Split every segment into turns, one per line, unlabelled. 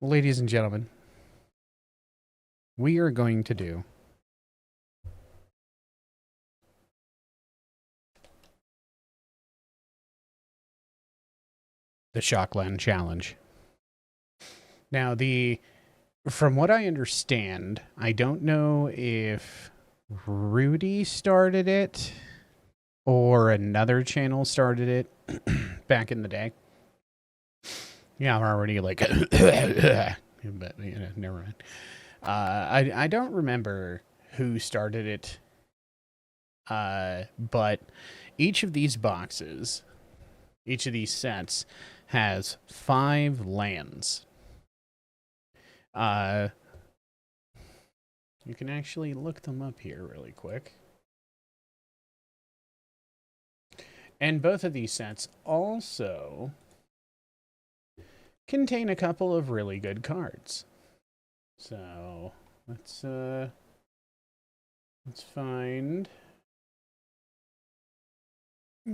Ladies and gentlemen, we are going to do the Shockland challenge. Now, from what I understand, I don't know if Rudy started it or another channel started it back in the day. Yeah, I'm already like, but never mind. I don't remember who started it, but each of these boxes, each of these sets has 5 lands. You can actually look them up here really quick. And both of these sets also contain a couple of really good cards. So let's find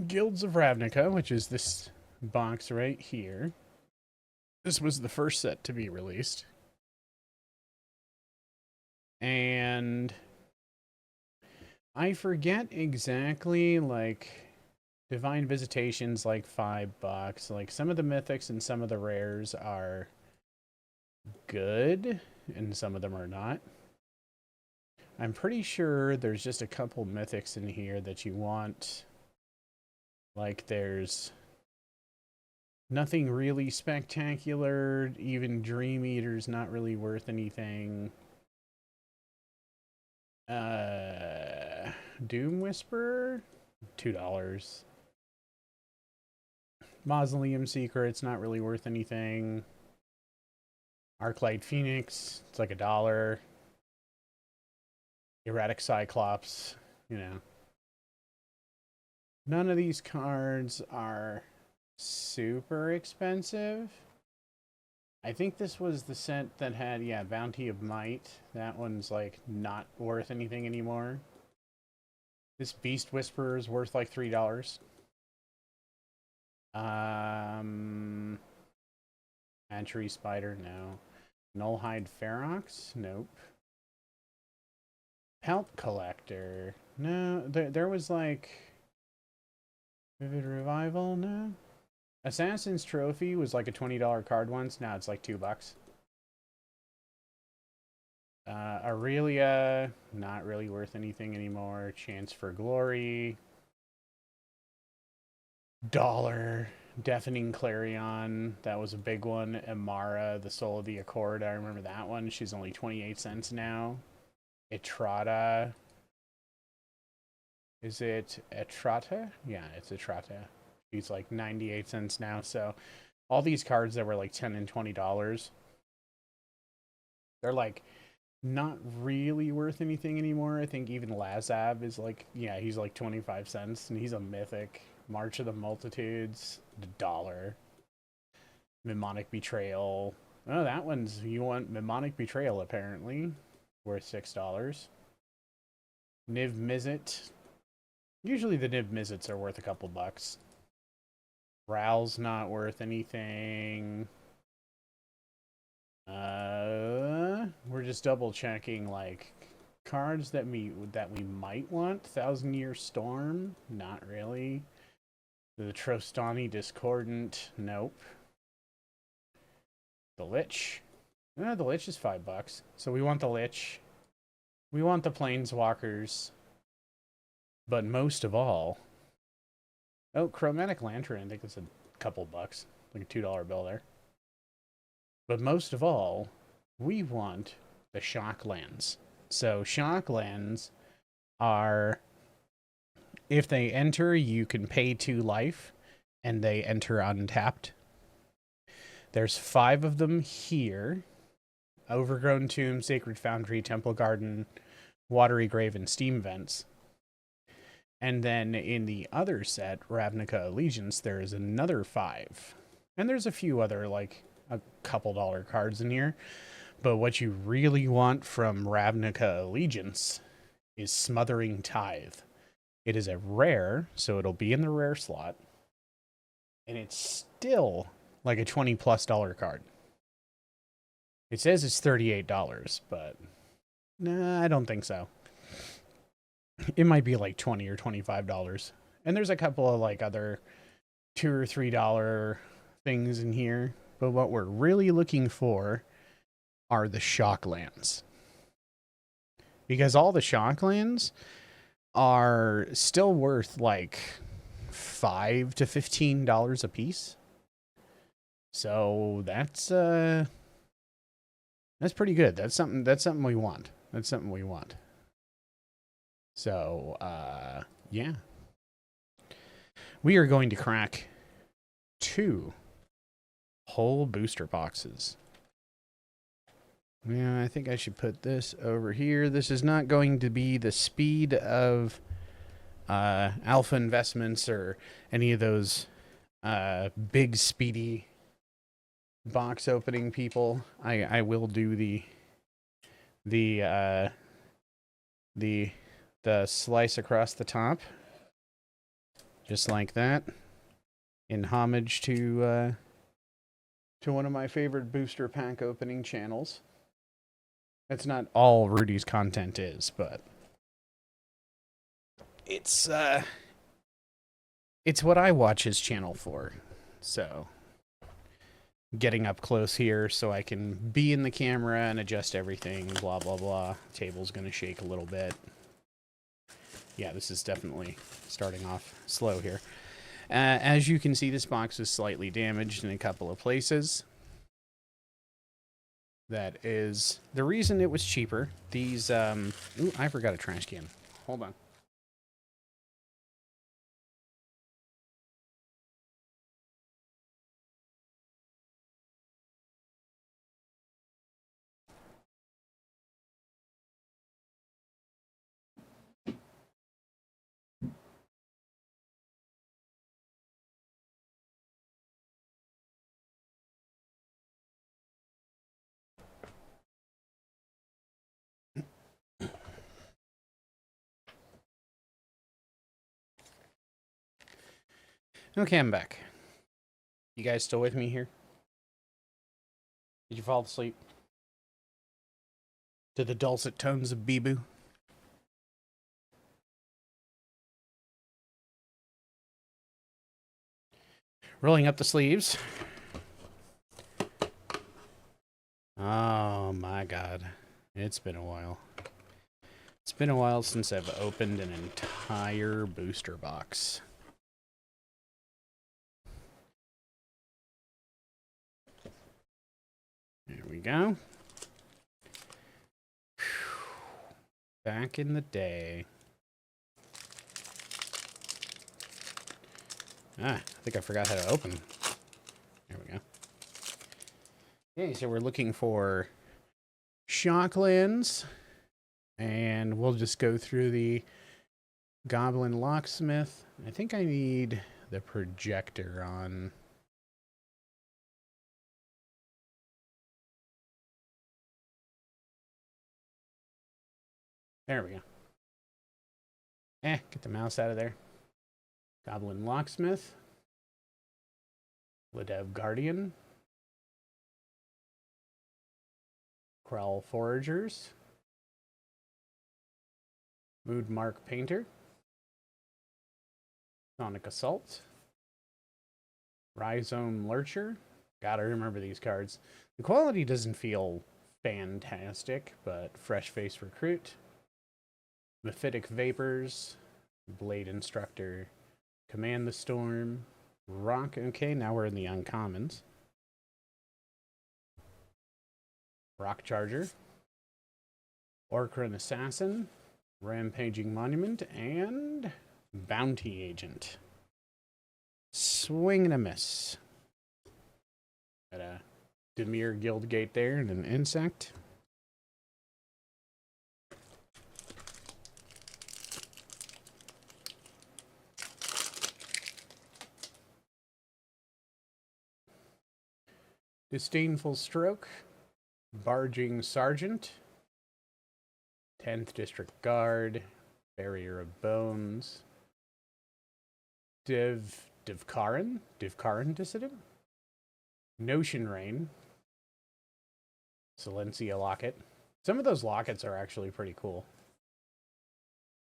Guilds of Ravnica, which is this box right here. This was the first set to be released. And I forget exactly, like, Divine Visitation's like $5. Like, some of the mythics and some of the rares are good, and some of them are not. I'm pretty sure there's just a couple mythics in here that you want. Like, there's nothing really spectacular. Even Dream Eater's not really worth anything. Doom Whisperer, $2. Mausoleum Seeker, it's not really worth anything. Arclight Phoenix, it's like $1. Erratic Cyclops, you know. None of these cards are super expensive. I think this was the set that had, yeah, Bounty of Might. That one's like not worth anything anymore. This Beast Whisperer is worth like $3. Hatchery Spider, no. Nullhide Ferox, nope. Pelt Collector, no. There was like Vivid Revival, no. Assassin's Trophy was like a $20 card once. Now it's like $2. Aurelia, not really worth anything anymore. Chance for Glory, $1. Deafening Clarion, that was a big one. Amara, the Soul of the Accord, I remember that one. She's only 28 cents now. Etrata. Is it Etrata? Yeah, it's Etrata. She's like 98 cents now. So all these cards that were like $10 and $20, they're like not really worth anything anymore. I think even Lazab is like, yeah, he's like 25 cents and he's a mythic. March of the Multitudes, $1. Mnemonic Betrayal. Oh, that one's, you want Mnemonic Betrayal apparently, worth $6. Niv Mizzet. Usually the Niv Mizzets are worth a couple bucks. Ral's not worth anything. We're just double checking like cards that we might want. Thousand Year Storm, not really. The Trostani Discordant, nope. The Lich. The Lich is $5. So we want the Lich. We want the Planeswalkers. But most of all, oh, Chromatic Lantern, I think it's a couple bucks. Like a $2 bill there. But most of all, we want the Shocklands. So Shocklands are, if they enter, you can pay 2 life, and they enter untapped. There's 5 of them here. Overgrown Tomb, Sacred Foundry, Temple Garden, Watery Grave, and Steam Vents. And then in the other set, Ravnica Allegiance, there is another 5. And there's a few other, like, a couple dollar cards in here. But what you really want from Ravnica Allegiance is Smothering Tithe. It is a rare, so it'll be in the rare slot. And it's still like a $20+ card. It says it's $38, but nah, I don't think so. It might be like $20 or $25. And there's a couple of like other $2 or $3 things in here. But what we're really looking for are the Shocklands. Because all the Shocklands are still worth like $5 to $15 a piece. So that's pretty good. That's something we want. That's something we want. So yeah. We are going to crack 2 whole booster boxes. Yeah, I think I should put this over here. This is not going to be the speed of Alpha Investments or any of those big speedy box opening people. I will do the slice across the top, just like that, in homage to one of my favorite booster pack opening channels. That's not all Rudy's content is, but it's what I watch his channel for. So getting up close here so I can be in the camera and adjust everything, blah blah blah. Table's gonna shake a little bit. Yeah, this is definitely starting off slow here. As you can see, this box is slightly damaged in a couple of places. That is the reason it was cheaper. These, ooh, I forgot a trash can. Hold on. Okay, I'm back. You guys still with me here? Did you fall asleep to the dulcet tones of Bibu? Rolling up the sleeves. Oh my god. It's been a while. It's been a while since I've opened an entire booster box. There we go. Back in the day. I think I forgot how to open. There we go. Okay, so we're looking for Shocklands. And we'll just go through the Goblin Locksmith. I think I need the projector on. There we go. Get the mouse out of there. Goblin Locksmith. Ladev Guardian. Krell Foragers. Moodmark Painter. Sonic Assault. Rhizome Lurcher. Gotta remember these cards. The quality doesn't feel fantastic, but Fresh Face Recruit. Mephitic Vapors. Blade Instructor. Command the Storm. Rock. Okay, now we're in the uncommons. Rock Charger. Orcran Assassin. Rampaging Monument. And Bounty Agent. Swing and a miss. Got a Demir Guildgate there and an insect. Disdainful Stroke. Barging Sergeant. 10th District Guard. Barrier of Bones. Divkaran Dissident. Notion Rain. Silencia locket. Some of those lockets are actually pretty cool.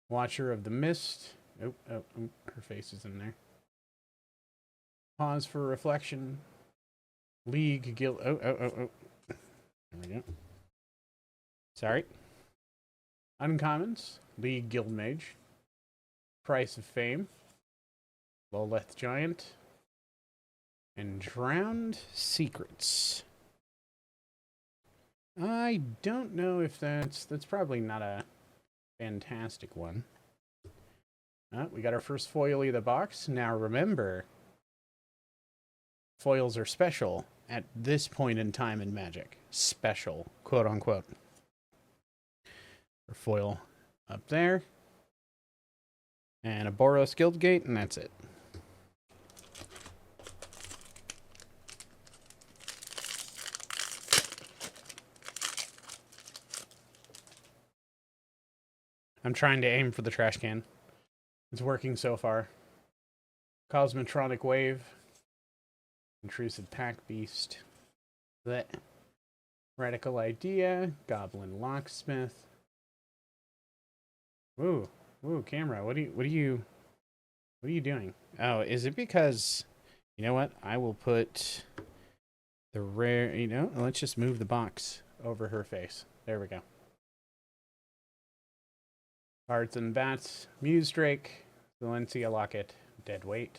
Watcher of the Mist. Oh, her face is in there. Pause for reflection. League guild. Oh. There we go. Sorry. Uncommons. League guild mage. Price of fame. Loleth giant. And drowned secrets. I don't know if that's probably not a fantastic one. We got our first foil of the box. Now remember, foils are special at this point in time in Magic. Special, quote unquote. Our foil up there. And a Boros Guildgate, and that's it. I'm trying to aim for the trash can. It's working so far. Cosmotronic Wave. Intrusive Pack Beast. That. Radical Idea. Goblin Locksmith. Ooh, camera. What are you doing? Oh, is it because, you know what? I will put the rare, let's just move the box over her face. There we go. Hearts and Bats, Muse Drake, Silencia Locket, Dead Weight,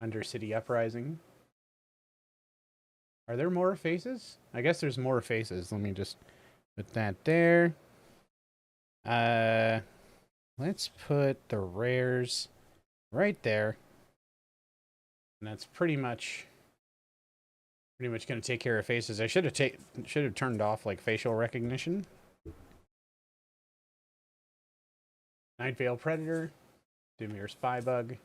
Undercity Uprising. Are there more faces? I guess there's more faces. Let me just put that there. Let's put the rares right there. And that's pretty much going to take care of faces. I should have turned off like facial recognition. Nightveil Predator, Dimir Spybug,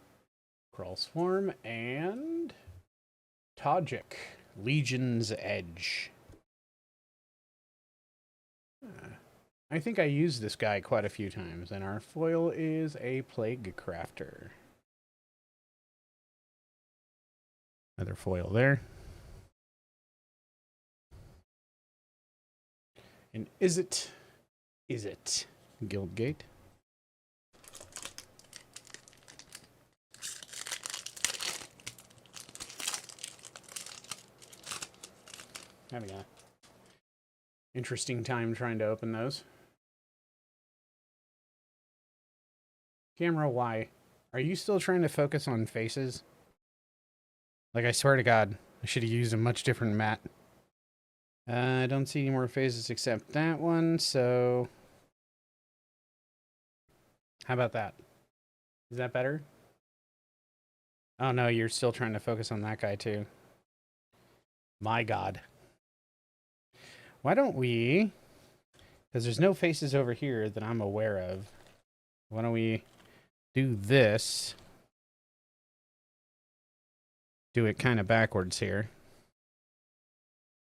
Crawl Swarm, and Tajik, Legion's Edge. I think I used this guy quite a few times, and our foil is a Plague Crafter. Another foil there. And is it Guildgate? Having a interesting time trying to open those. Camera, why? Are you still trying to focus on faces? Like, I swear to God, I should have used a much different mat. I don't see any more faces except that one, so... How about that? Is that better? Oh no, you're still trying to focus on that guy too. My God. Why don't we... Because there's no faces over here that I'm aware of. Why don't we do this? Do it kind of backwards here.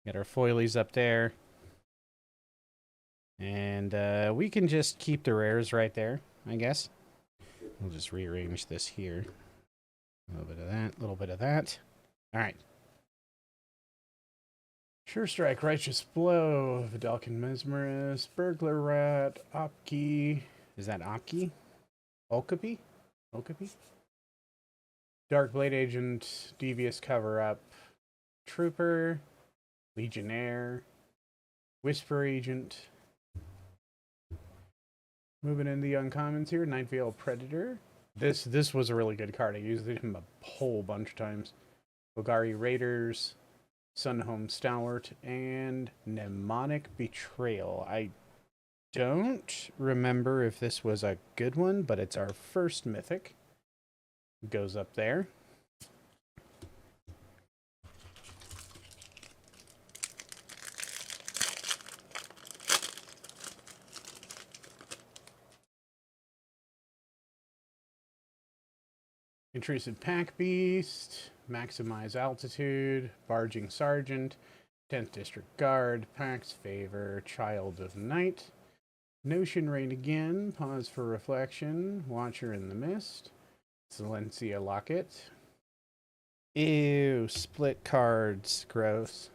Get our foilies up there. And we can just keep the rares right there, I guess. We'll just rearrange this here. A little bit of that, a little bit of that. All right. Sure Strike, Righteous Blow, Vidalcan Mesmerist, Burglar Rat, Opki. Is that Opki? Okapi? Okapi? Darkblade Agent, Devious Cover-Up, Trooper, Legionnaire, Whisper Agent. Moving in the uncommons here, Nightveil Predator. This was a really good card. I used him a whole bunch of times. Golgari Raiders, Sunhome Stalwart, and Mnemonic Betrayal. I don't remember if this was a good one, but it's our first mythic. Goes up there. Intrusive Pack Beast, Maximize Altitude, Barging Sergeant, 10th District Guard, Pax Favor, Child of Night, Notion Rain again, Pause for Reflection, Watcher in the Mist, Silencia Locket. Ew, split cards, gross.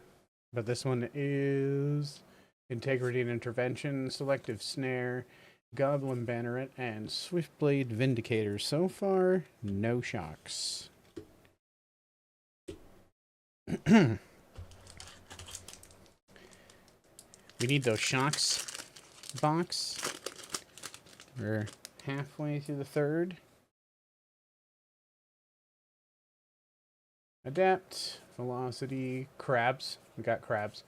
But this one is Integrity and Intervention, Selective Snare, Goblin Banneret, and Swiftblade Vindicator. So far, no shocks. We need those shocks box. We're halfway through the third. Adapt, Velocity, Crabs. We got Crabs.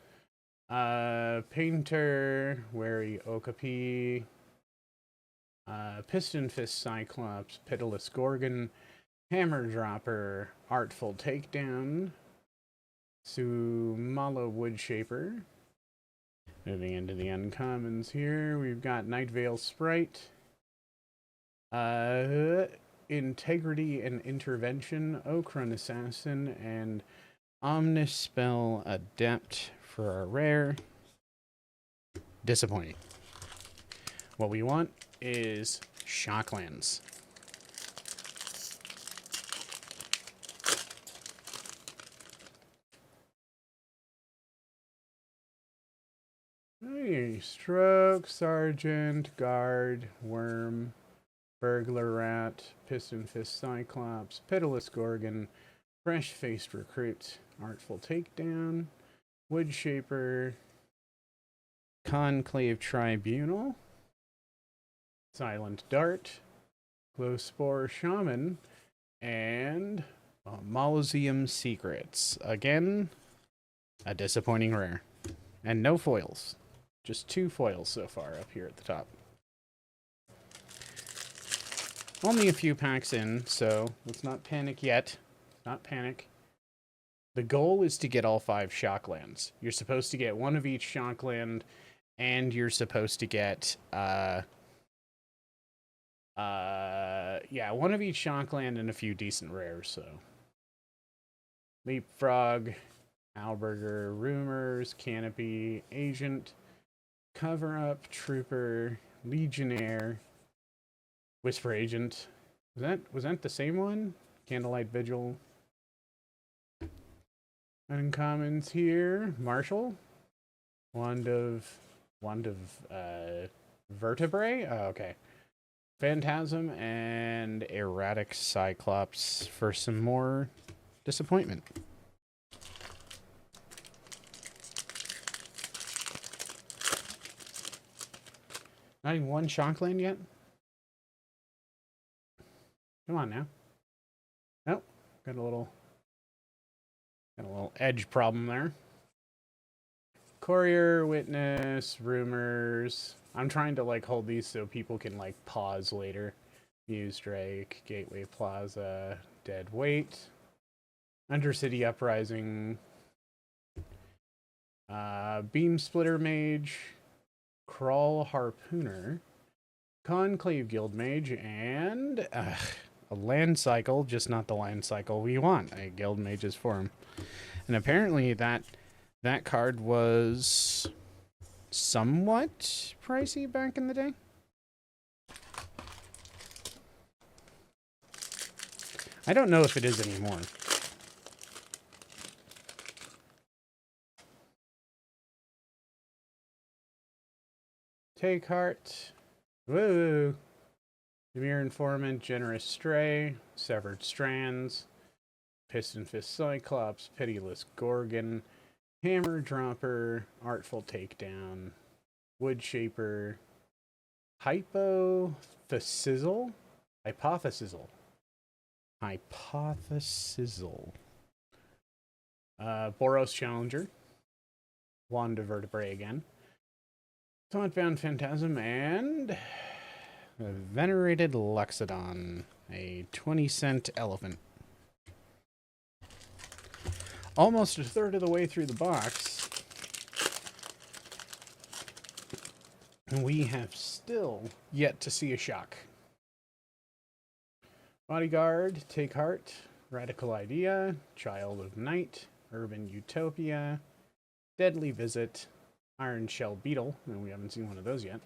Painter, Wary Okapi, Piston Fist Cyclops, Pitiless Gorgon, Hammer Dropper, Artful Takedown, Sumala Woodshaper. Moving into the uncommons here, we've got Night Veil Sprite, Integrity and Intervention, Okran Assassin, and Omnispell Adept for our rare. Disappointing. What we want is Shocklands. Hey, Stroke, Sergeant, Guard, Worm, Burglar Rat, Piston Fist Cyclops, Pitiless Gorgon, Fresh-Faced Recruit, Artful Takedown, Woodshaper, Conclave Tribunal, Silent Dart, Glowspore Shaman, and Mausoleum Secrets. Again, a disappointing rare. And no foils. Just 2 foils so far up here at the top. Only a few packs in, so let's not panic yet. Not panic. The goal is to get all 5 Shocklands. You're supposed to get 1 of each Shockland, and you're supposed to get, yeah, 1 of each Shockland and a few decent rares, so. Leapfrog, Alberger, Rumors, Canopy, Agent, Cover Up, Trooper, Legionnaire, Whisper Agent. Was that the same one? Candlelight Vigil. Uncommons here. Marshall. Wand of Vertebrae? Oh, okay. Phantasm and Erratic Cyclops for some more disappointment. Not even 1 Shockland yet? Come on now. Nope. Got a little edge problem there. Courier, Witness, Rumors. I'm trying to like hold these so people can like pause later. Muse Drake, Gateway Plaza, Dead Weight, Undercity Uprising, Beam Splitter Mage, Crawl Harpooner, Conclave Guild Mage, and a land cycle, just not the land cycle we want. A Guild Mage's form. And apparently that card was somewhat pricey back in the day. I don't know if it is anymore. Take Heart. Woo! Demure Informant, Generous Stray, Severed Strands, Piston Fist Cyclops, Pitiless Gorgon, Hammer Dropper, Artful Takedown, Woodshaper, Hypothesizzle? Hypothesizzle. Boros Challenger, Wand of Vertebrae again, Tauntbound Phantasm, and a Venerated Loxodon, a 20-cent elephant. Almost a third of the way through the box, and we have still yet to see a shock. Bodyguard, Take Heart, Radical Idea, Child of Night, Urban Utopia, Deadly Visit, Iron Shell Beetle, and we haven't seen one of those yet.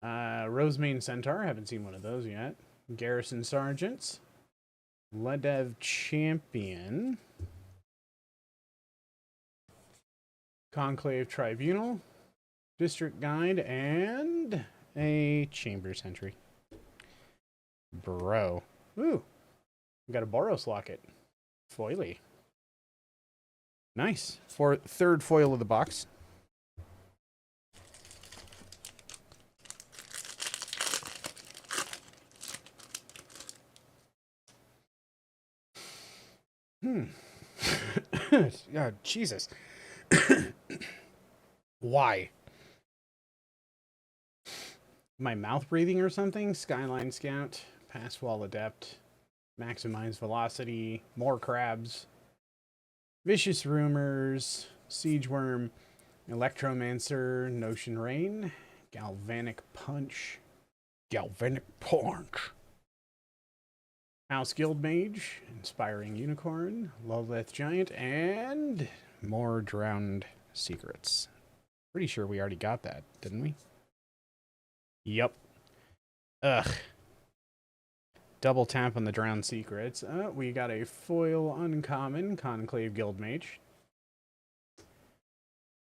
Rosemane Centaur, haven't seen one of those yet. Garrison Sergeants, Ledev Champion, Conclave Tribunal, District Guide, and a Chamber Sentry. Bro. Ooh. We got a Boros Locket. Foily. Nice. Third foil of the box. God, Jesus. Why? My mouth breathing or something? Skyline Scout, Pass Wall Adept, Maximize Velocity, more crabs, Vicious Rumors, Siege Worm, Electromancer, Notion Rain, Galvanic Punch, House Guild Mage, Inspiring Unicorn, Lolith Giant, and more Drowned Secrets. Pretty sure we already got that, didn't we? Yep. Ugh. Double tap on the Drowned Secrets. We got a foil uncommon Conclave Guild Mage.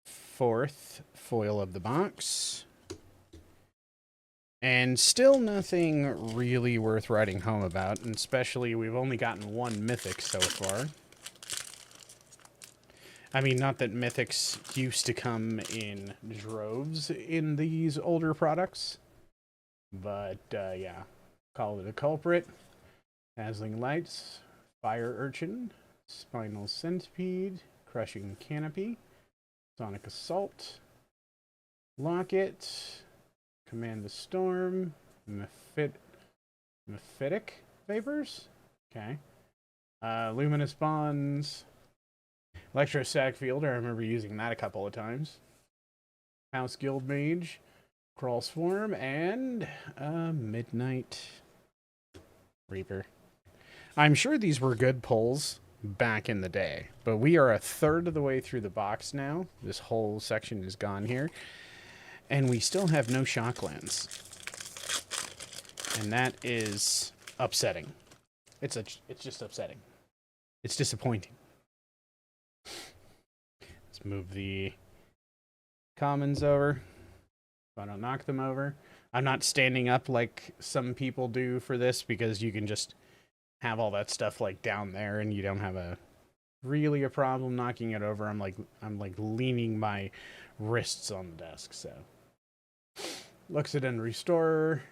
Fourth foil of the box. And still nothing really worth writing home about, and especially we've only gotten one mythic so far. I mean, not that mythics used to come in droves in these older products, but yeah. Call it a culprit. Dazzling Lights, Fire Urchin, Spinal Centipede, Crushing Canopy, Sonic Assault, Locket, Command the Storm, Mephitic Vapors, okay, Luminous Bonds, Electrostatic Field, I remember using that a couple of times, House Guild Mage, Crawl Swarm, and Midnight Reaper. I'm sure these were good pulls back in the day, but we are a third of the way through the box now. This whole section is gone here. And we still have no Shocklands. And that is upsetting. It's just upsetting. It's disappointing. Let's move the commons over. So I don't knock them over. I'm not standing up like some people do for this because you can just have all that stuff like down there and you don't have a problem knocking it over. I'm like leaning my wrists on the desk, so. Luxodon Restorer,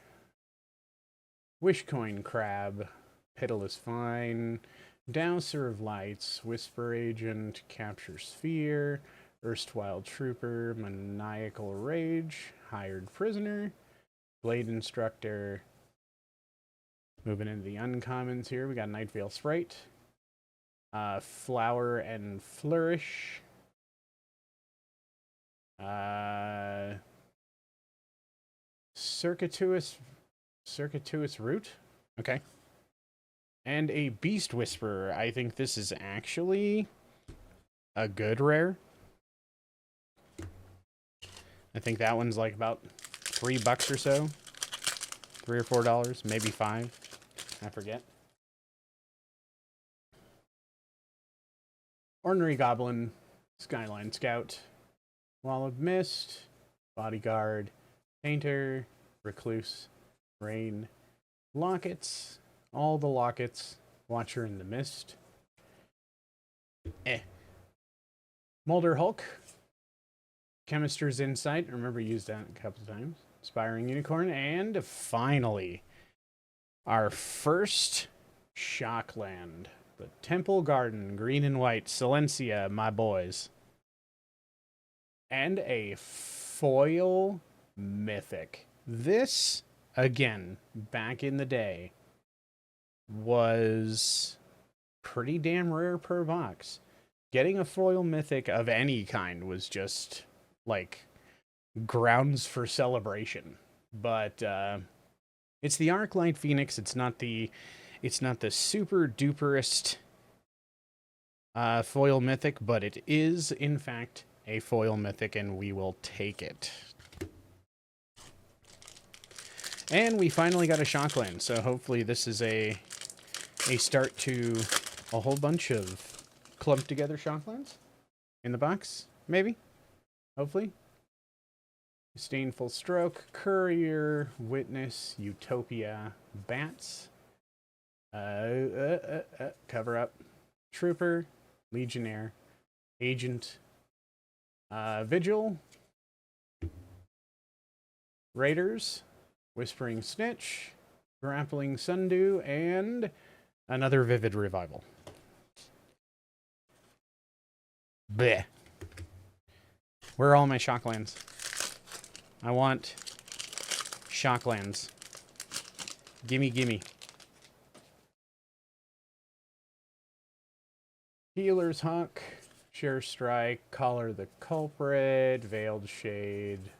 Wishcoin Crab, Pitiless Vine, Dowser of Lights, Whisper Agent, Capture Sphere, Erstwhile Trooper, Maniacal Rage, Hired Prisoner, Blade Instructor. Moving into the uncommons here, we got Nightveil Sprite, Flower and Flourish, Circuitous Root, okay, and a Beast Whisperer. I think this is actually a good rare. I think that one's like about $3 or so, $3 or $4, maybe $5. I forget. Ordinary Goblin, Skyline Scout, Wall of Mist, Bodyguard, Painter, Recluse, Rain, Lockets, all the Lockets, Watcher in the Mist, Mulder Hulk, Chemister's Insight, I remember used that a couple of times, Inspiring Unicorn, and finally, our first Shockland, the Temple Garden, green and white, Silencia, my boys. And a foil mythic. This, again, back in the day, was pretty damn rare per box. Getting a foil mythic of any kind was just, like, grounds for celebration. But, it's the Arclight Phoenix. It's not the super duperest foil mythic, but it is in fact a foil mythic, and we will take it. And we finally got a Shockland, so hopefully this is a start to a whole bunch of clumped together Shocklands in the box, maybe, hopefully. Disdainful Stroke, Courier, Witness, Utopia, Bats, Cover Up, Trooper, Legionnaire, Agent, Vigil, Raiders, Whispering Snitch, Grappling Sundew, and another Vivid Revival. Bleh. Where are all my Shocklands? I want Shocklands. Gimme, gimme. Healer's Hunk, Sure Strike, Collar the Culprit, Veiled Shade,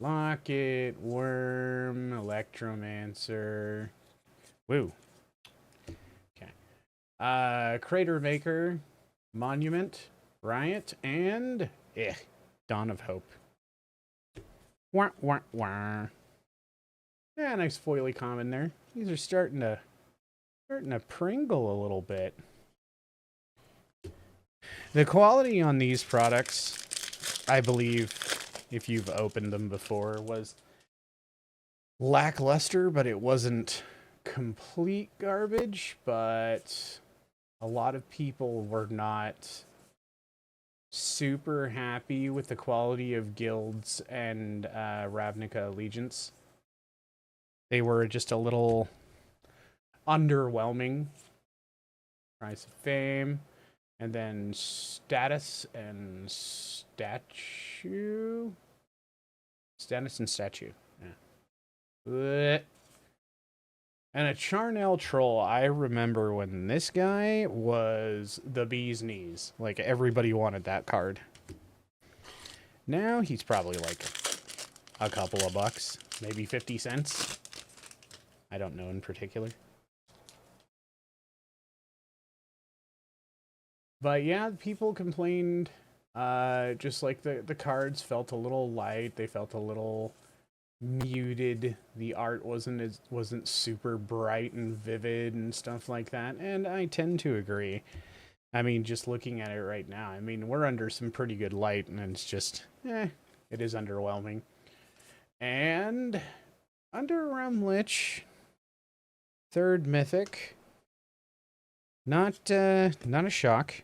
Locket, Worm, Electromancer. Woo. Okay. Crater Maker, Monument, Riot, and Dawn of Hope. Wah, wah, wah. Yeah, nice foily common there. These are starting to pringle a little bit. The quality on these products, I believe, if you've opened them before, was lackluster, but it wasn't complete garbage. But a lot of people were not super happy with the quality of guilds and Ravnica Allegiance. They were just a little underwhelming. Price of Fame, and then Status and Statue. Status and Statue. Yeah. And a Charnel Troll. I remember when this guy was the bee's knees. Like, everybody wanted that card. Now he's probably like a couple of bucks. Maybe 50 cents. I don't know in particular. But yeah, people complained. Just like the cards felt a little light. They felt a little muted. The art wasn't super bright and vivid and stuff like that, and I tend to agree. I mean, just looking at it right now, I mean, we're under some pretty good light, and it's just it is underwhelming. And Underrealm Lich, 3rd Mythic, not a shock.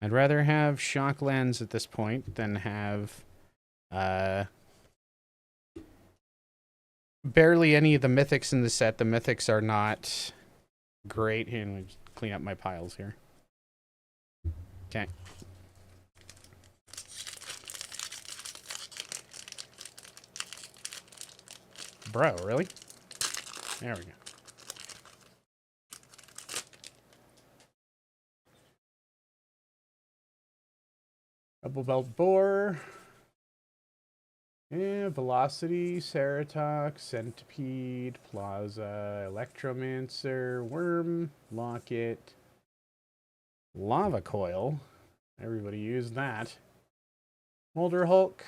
I'd rather have Shocklands at this point than have barely any of the mythics in the set. The mythics are not great. Here, let me just clean up my piles here. Okay. Bro, really? There we go. Double Belt Boar. Yeah, Velocity, Ceratox, Centipede, Plaza, Electromancer, Worm, Locket, Lava Coil. Everybody used that. Molder Hulk,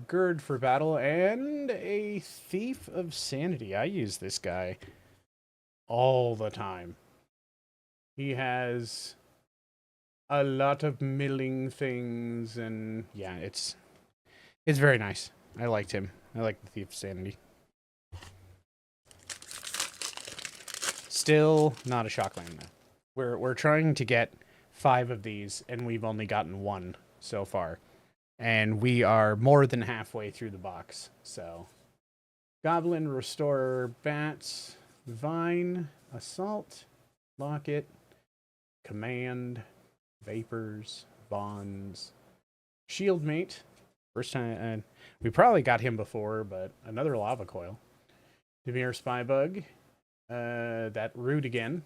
Gird for Battle, and a Thief of Sanity. I use this guy all the time. He has a lot of milling things, and yeah, it's very nice. I liked him. I like the Thief of Sanity. Still not a Shockland though. We're trying to get 5 of these, and we've only gotten 1 so far. And we are more than halfway through the box. So, Goblin, Restorer, Bats, Vine, Assault, Locket, Command, Vapors, Bonds, Shieldmate. First time, we probably got him before, but another Lava Coil. Demir Spybug. That Root again.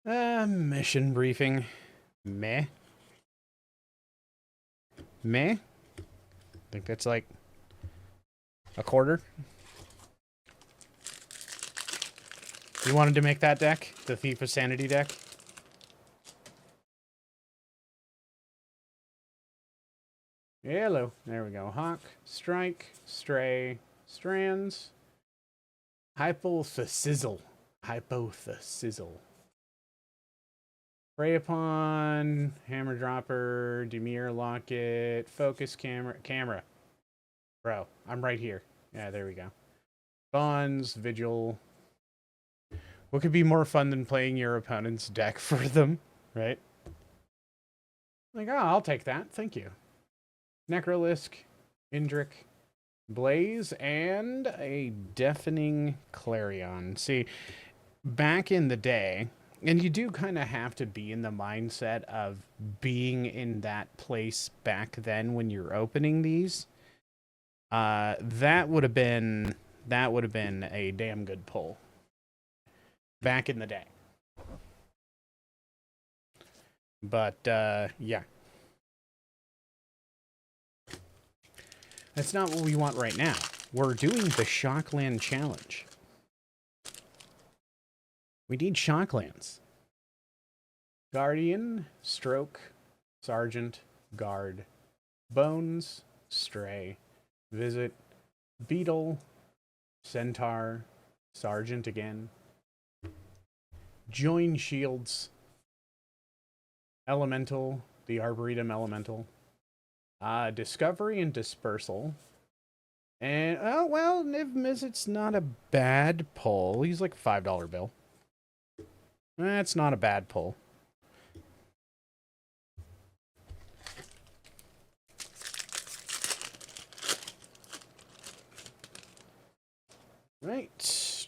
Mission Briefing. Meh. I think that's like a quarter. You wanted to make that deck? The Thief of Sanity deck? Hello. There we go. Hawk, Strike, Stray, Strands, Hypothesizzle. Prey upon, hammer dropper, Demir locket, focus camera. Bro, I'm right here. Yeah, there we go. Bonds, vigil. What could be more fun than playing your opponent's deck for them, right? Like, oh, I'll take that. Thank you. Necrolisk, Indrik, Blaze, and a Deafening Clarion. See, back in the day, and you do kind of have to be in the mindset of being in that place back then when you're opening these. That would have been a damn good pull back in the day. But yeah. That's not what we want right now. We're doing the Shockland challenge. We need Shocklands. Guardian, Stroke, Sergeant, Guard, Bones, Stray, Visit, Beetle, Centaur, Sergeant again, Join Shields, Elemental, the Arboretum Elemental, Discovery and Dispersal. And, oh, well, Niv Mizzet's not a bad pull. He's like a $5 bill. That's not a bad pull. Right.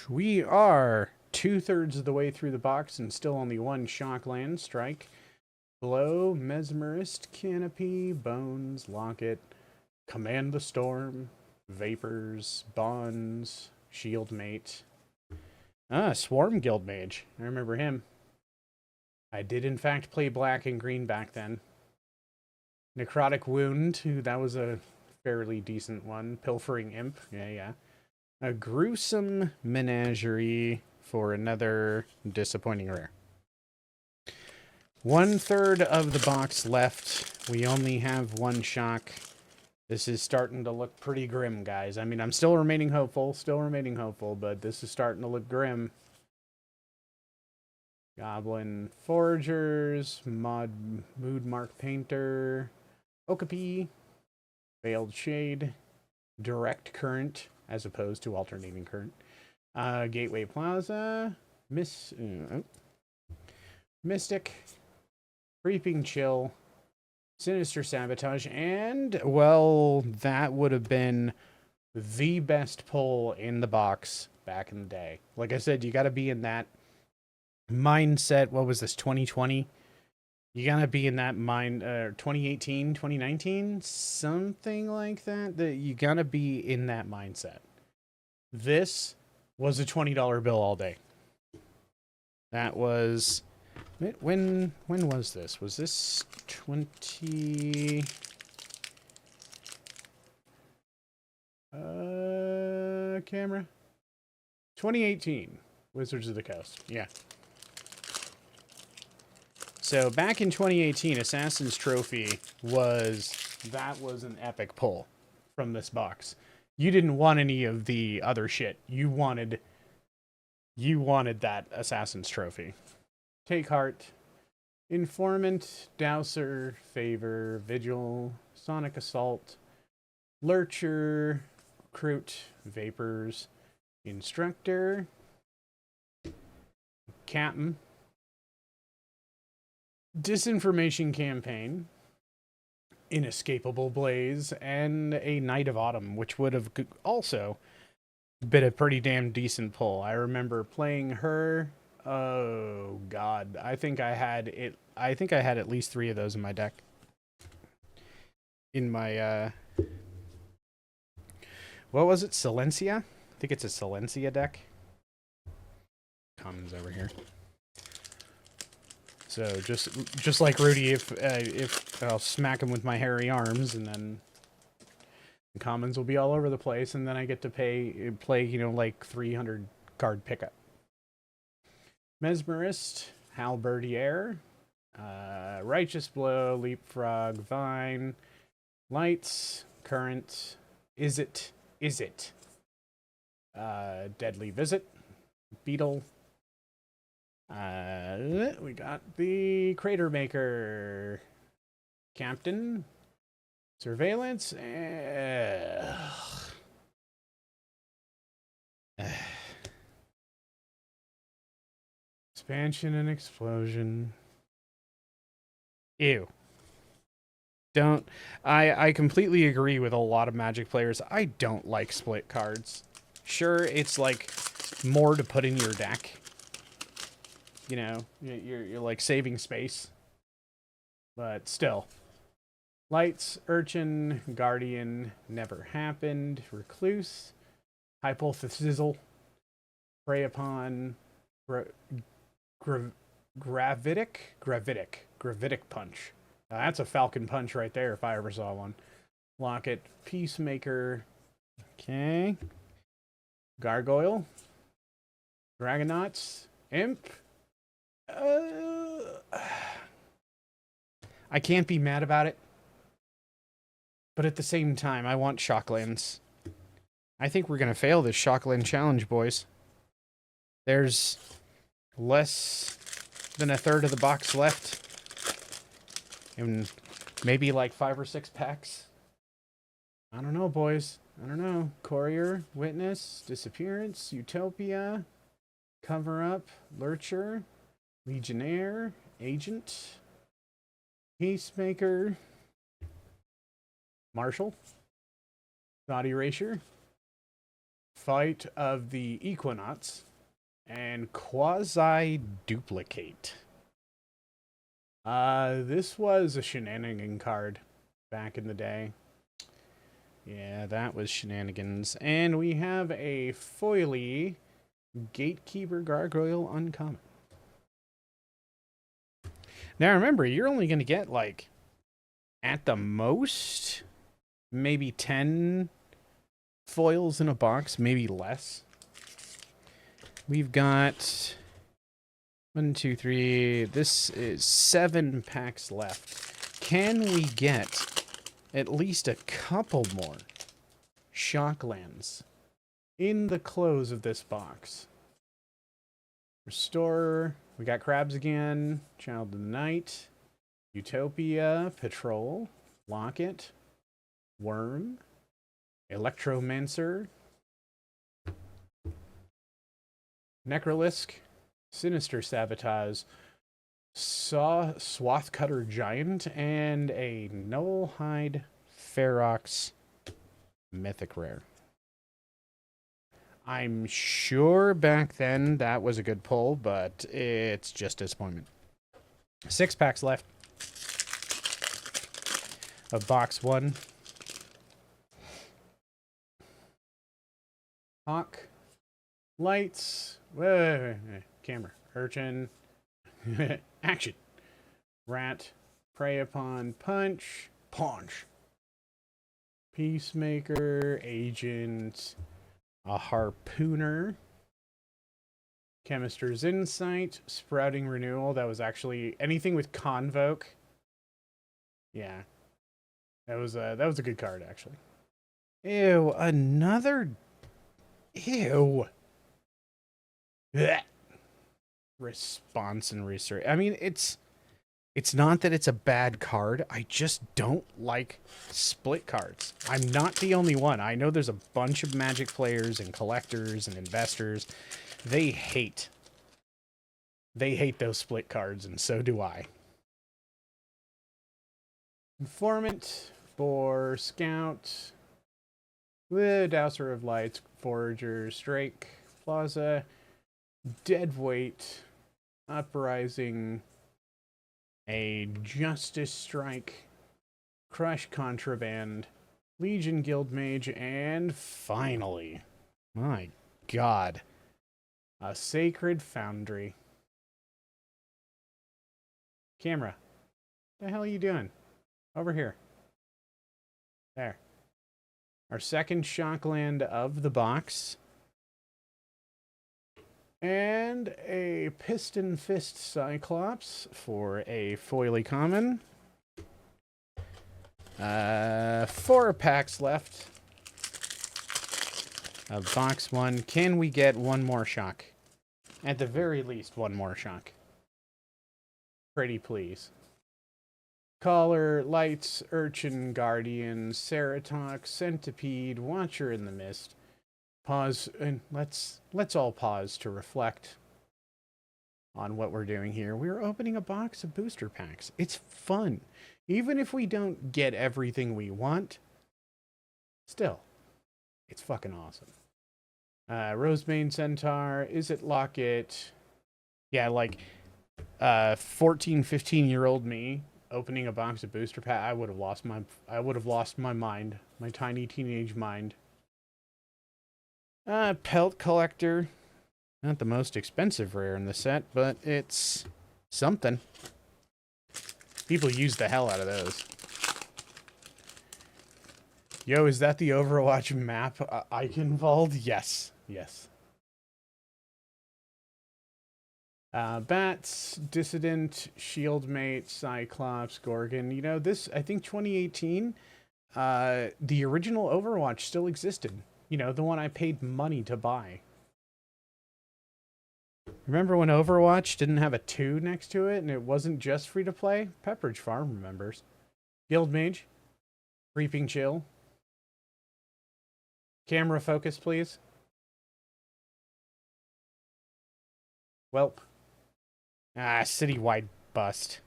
We are 2/3 of the way through the box and still only one Shockland. Strike, Blow, Mesmerist, Canopy, Bones, Locket, Command the Storm, Vapors, Bonds, Shieldmate. Swarm Guildmage. I remember him. I did in fact play black and green back then. Necrotic Wound, that was a fairly decent one. Pilfering Imp, yeah. A Gruesome Menagerie for another disappointing rare. 1/3 of the box left. We only have one shock. This is starting to look pretty grim, guys. I mean, I'm still remaining hopeful, but this is starting to look grim. Goblin Foragers, Moodmark Painter, Okapi, Veiled Shade, Direct Current, as opposed to Alternating Current, Gateway Plaza, Mystic, Creeping Chill, Sinister Sabotage, and, well, that would have been the best pull in the box back in the day. Like I said, you got to be in that mindset. What was this, 2020? You got to be in that 2018, 2019, something like that. You got to be in that mindset. This was a $20 bill all day. That was... When was this? Was this 20... camera? 2018. Wizards of the Coast. Yeah. So back in 2018, Assassin's Trophy was an epic pull from this box. You didn't want any of the other shit. You wanted that Assassin's Trophy. Take Heart, Informant, Dowser, Favor, Vigil, Sonic Assault, Lurcher, Recruit, Vapors, Instructor, Captain, Disinformation Campaign, Inescapable Blaze, and a Night of Autumn, which would have also been a pretty damn decent pull. I remember playing her. Oh God, I think I had at least 3 of those in my deck. In my what was it? Silencia? I think it's a Silencia deck. Commons over here. So just like Rudy, if I'll smack him with my hairy arms, and then the commons will be all over the place, and then I get to play, you know, like 300 card pickup. Mesmerist, Halberdier, Righteous Blow, Leapfrog, Vine, Lights, Current, Is It, Deadly Visit, Beetle, We got the Crater Maker. Captain. Surveillance. Expansion and explosion. Ew. Don't. I completely agree with a lot of Magic players. I don't like split cards. Sure, it's like more to put in your deck. You know, you're like saving space. But still. Lights, Urchin, Guardian, Never Happened, Recluse, Hypothesizzle, Prey Upon, Gravitic Punch. That's a Falcon Punch right there if I ever saw one. Locket, Peacemaker, okay. Gargoyle, Dragonauts, Imp. I can't be mad about it. But at the same time, I want Shocklands. I think we're going to fail this Shockland challenge, boys. There's less than a third of the box left. And maybe like 5 or 6 packs. I don't know, boys. I don't know. Courier, Witness, Disappearance, Utopia, Cover Up, Lurcher, Legionnaire, Agent, Peacemaker, Marshall, Thought Erasure, Fight of the Equinox, and Quasi-Duplicate. This was a shenanigan card back in the day. Yeah, that was shenanigans. And we have a foily Gatekeeper Gargoyle uncommon. Now remember, you're only going to get like, at the most, maybe 10 foils in a box, maybe less. We've got 1, 2, 3. This is 7 packs left. Can we get at least a couple more Shocklands in the close of this box? Restorer. We got Crabs again. Child of the Night. Utopia. Patrol. Locket. Worm. Electromancer. Necrolisk. Sinister Sabotage. Swathcutter Giant. And a Nullhide Ferox Mythic Rare. I'm sure back then that was a good pull, but it's just disappointment. 6 packs left of box 1. Hawk. Lights. Whoa. Camera. Urchin. Action. Rat. Prey Upon. Punch. Punch. Peacemaker. Agent. A Harpooner. Chemister's Insight. Sprouting Renewal. That was actually anything with Convoke. Yeah. That was a good card, actually. Ew, another... Ew. Blech. Response and Research. I mean, it's not that it's a bad card. I just don't like split cards. I'm not the only one. I know there's a bunch of Magic players and collectors and investors. They hate those split cards, and so do I. Informant for Scout. The Dowser of Lights, Forager, Strike, Plaza, Deadweight, Uprising, a Justice Strike, Crush Contraband, Legion Guildmage, and finally, my God, a Sacred Foundry. Camera, what the hell are you doing? Over here. There. Our second Shockland of the box. And a Piston Fist Cyclops for a foily common. 4 packs left of box 1. Can we get one more shock? At the very least, one more shock. Pretty please. Caller, Lights, Urchin, Guardian, Ceratox, Centipede, Watcher in the Mist. Pause, and let's all pause to reflect on what we're doing here. We're opening a box of booster packs. It's fun. Even if we don't get everything we want, still, it's fucking awesome. Rosebane Centaur, Is It Locket? Yeah, like 14, 15-year-old me opening a box of booster pack, I would have lost my mind, my tiny teenage mind. Pelt Collector. Not the most expensive rare in the set, but it's something. People use the hell out of those. Yo, is that the Overwatch map Eichenwald? Yes. Yes. Bats, Dissident, Shieldmate, Cyclops, Gorgon. You know, this, I think 2018, the original Overwatch still existed. You know, the one I paid money to buy. Remember when Overwatch didn't have a 2 next to it and it wasn't just free to play? Pepperidge Farm remembers. Guild Mage. Reaping Chill. Camera focus, please. Welp. Citywide bust.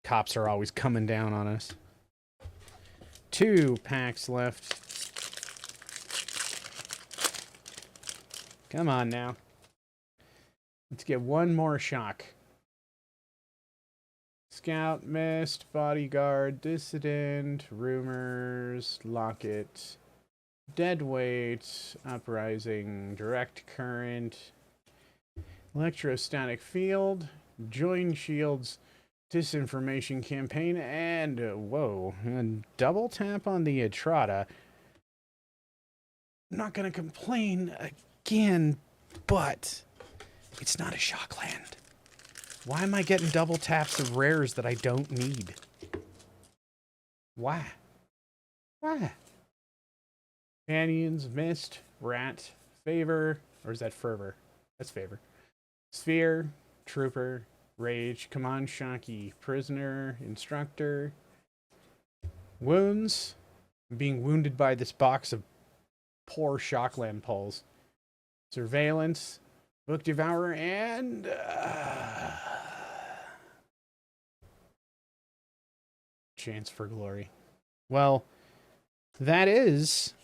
Cops are always coming down on us. 2 packs left. Come on now. Let's get one more shock. Scout, Mist, Bodyguard, Dissident, Rumors, Locket, Deadweight, Uprising, Direct Current, Electrostatic Field, Join Shields, Disinformation Campaign, and, whoa, and double tap on the Etrata. I'm not going to complain again, but it's not a Shockland. Why am I getting double taps of rares that I don't need? Why? Why? Companions, Mist, Rat, Favor, or is that Fervor? That's Favor. Sphere, Trooper, Rage, Come on, Shocky, Prisoner, Instructor. Wounds. I'm being wounded by this box of poor Shockland pulls. Surveillance, Book Devourer, and Chance for Glory. Well, that is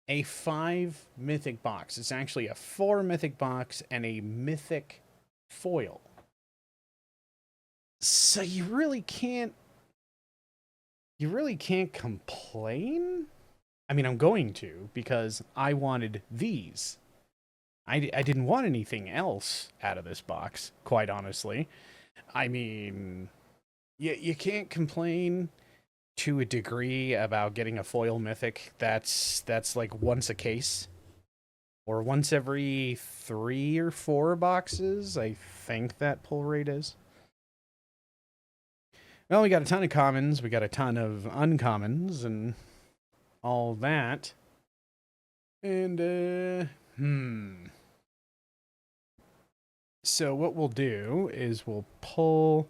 a 5 mythic box. It's actually a 4 mythic box and a mythic foil. So you really can't complain. I mean, I'm going to, because I wanted these. I didn't want anything else out of this box, quite honestly. I mean, you can't complain to a degree about getting a foil mythic that's like once a case. Or once every 3 or 4 boxes, I think that pull rate is. Well, we got a ton of commons, we got a ton of uncommons, and all that. And, So what we'll do is we'll pull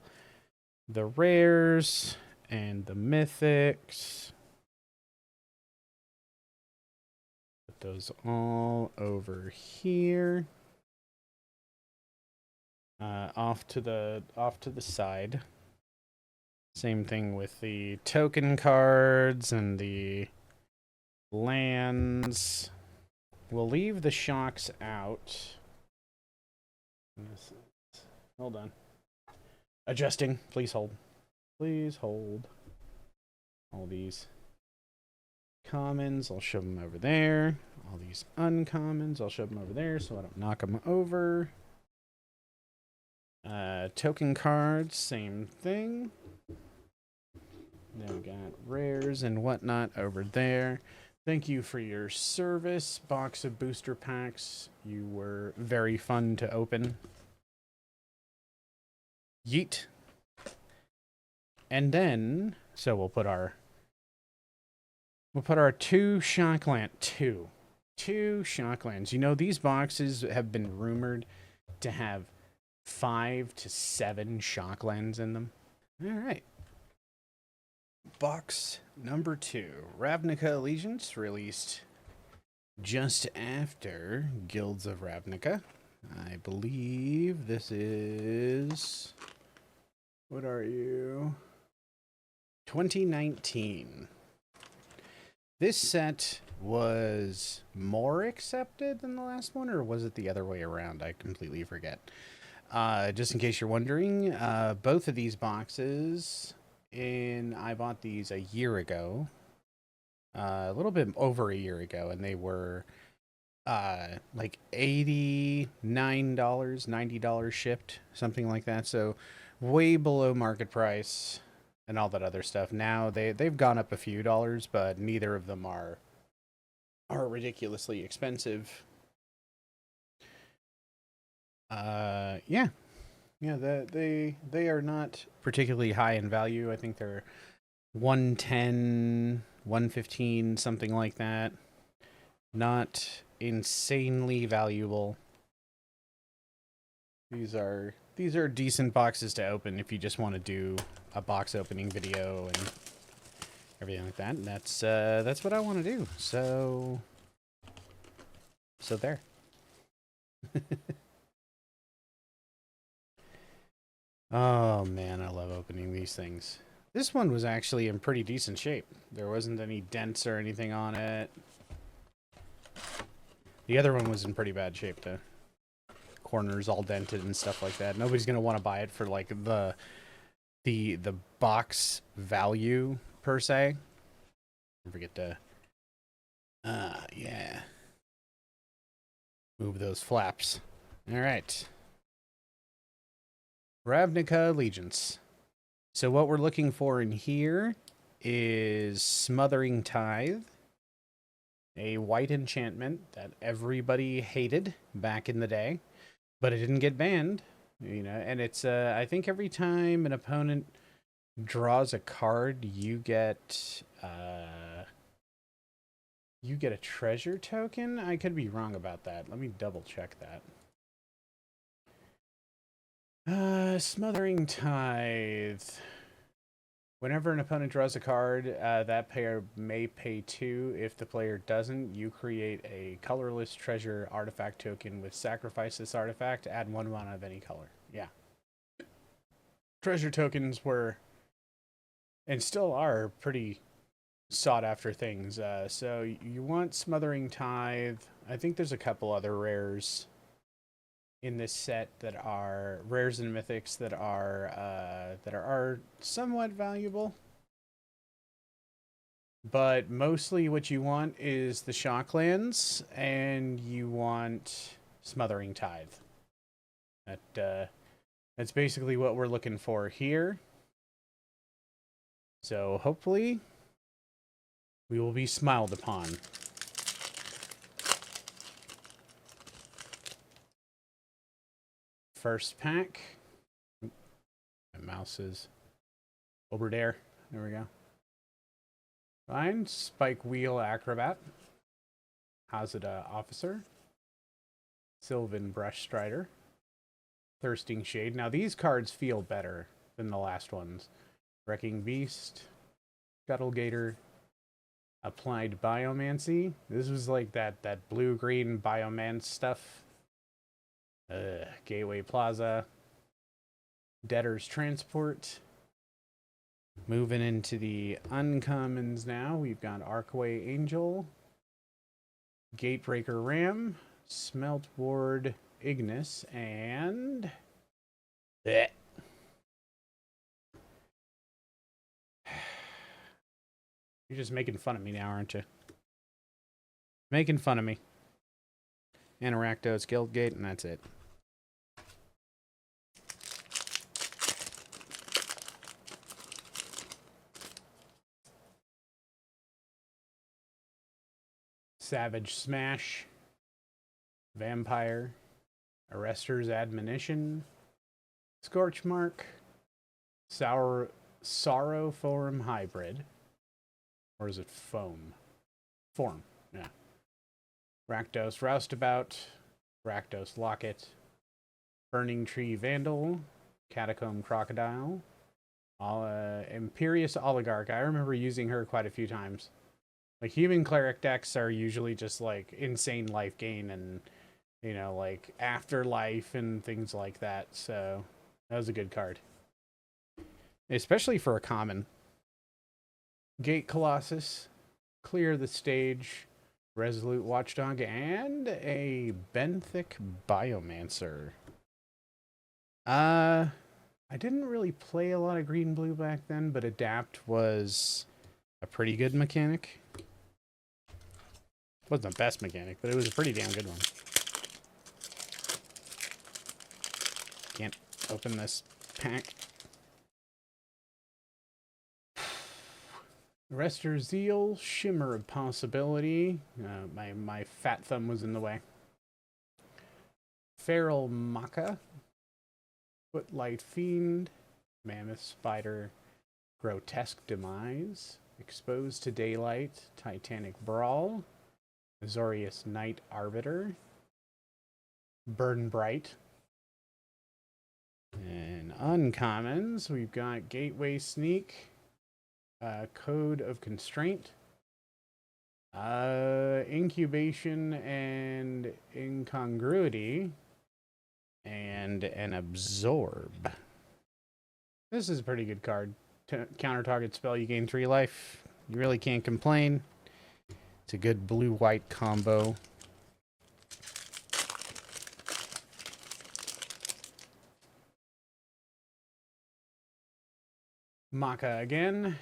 the rares and the mythics. Put those all over here. Off to the side. Same thing with the token cards and the lands. We'll leave the shocks out. Hold on. Adjusting. Please hold. Please hold. All these commons, I'll shove them over there. All these uncommons, I'll shove them over there so I don't knock them over. Token cards, same thing. Then we got rares and whatnot over there. Thank you for your service, box of booster packs. You were very fun to open. Yeet. And then, so we'll put our 2 Shockland, two 2 Shocklands. You know, these boxes have been rumored to have 5 to 7 Shocklands in them. All right. Box number 2. Ravnica Allegiance, released just after Guilds of Ravnica. I believe this is... What are you? 2019. This set was more accepted than the last one, or was it the other way around? I completely forget. Just in case you're wondering, both of these boxes, I bought these a year ago, a little bit over a year ago, and they were like $89, $90 shipped, something like that. So way below market price and all that other stuff. Now they've gone up a few dollars, but neither of them are ridiculously expensive. Yeah, they are not particularly high in value. I think they're 110, 115, something like that. Not insanely valuable. These are decent boxes to open if you just want to do a box opening video and everything like that. And that's what I want to do. So there. Oh man, I love opening these things. This one was actually in pretty decent shape. There wasn't any dents or anything on it. The other one was in pretty bad shape though. Corners all dented and stuff like that. Nobody's gonna want to buy it for like the box value per se. Don't forget to yeah. Move those flaps. Alright. Ravnica Allegiance. So what we're looking for in here is Smothering Tithe. A white enchantment that everybody hated back in the day. But it didn't get banned, you know, and it's, I think every time an opponent draws a card, you get a treasure token? I could be wrong about that. Let me double check that. Smothering Tithe. Whenever an opponent draws a card, that player may pay 2. If the player doesn't, you create a colorless treasure artifact token with sacrifice this artifact, add 1 mana of any color. Yeah. Treasure tokens were, and still are, pretty sought after things. So you want Smothering Tithe. I think there's a couple other rares in this set that are rares and mythics that are somewhat valuable, but mostly what you want is the Shocklands and you want Smothering Tithe. That's basically what we're looking for here. So hopefully we will be smiled upon. First pack. My mouse is over there. There we go. Fine. Spike Wheel Acrobat. Hazada Officer. Sylvan Brush Strider. Thirsting Shade. Now these cards feel better than the last ones. Wrecking Beast. Scuttlegator. Applied Biomancy. This was like that blue-green Biomance stuff. Gateway Plaza. Debtor's Transport. Moving into the uncommons now. We've got Archway Angel. Gatebreaker Ram. Smelt Ward Ignis. And... You're just making fun of me now, aren't you? Making fun of me. Anoraktos Guildgate, and that's it. Savage Smash, Vampire, Arrester's Admonition, Scorchmark, Sorrow Form Hybrid, or is it Foam? Form, yeah. Rakdos Roustabout, Rakdos Locket, Burning Tree Vandal, Catacomb Crocodile, Imperious Oligarch. I remember using her quite a few times. Like, human cleric decks are usually just, like, insane life gain and, you know, like, afterlife and things like that. So, that was a good card. Especially for a common. Gate Colossus, Clear the Stage, Resolute Watchdog, and a Benthic Biomancer. I didn't really play a lot of green blue back then, but Adapt was a pretty good mechanic. Wasn't the best mechanic, but it was a pretty damn good one. Can't open this pack. Rester Zeal, Shimmer of Possibility. My fat thumb was in the way. Feral Maca, Footlight Fiend, Mammoth Spider, Grotesque Demise, Exposed to Daylight, Titanic Brawl, Azorius Night Arbiter, Burn Bright. And uncommons, we've got Gateway Sneak, Code of Constraint, Incubation and Incongruity, and an Absorb. This is a pretty good card. Counter target spell, you gain 3 life. You really can't complain. It's a good blue-white combo. Maca again.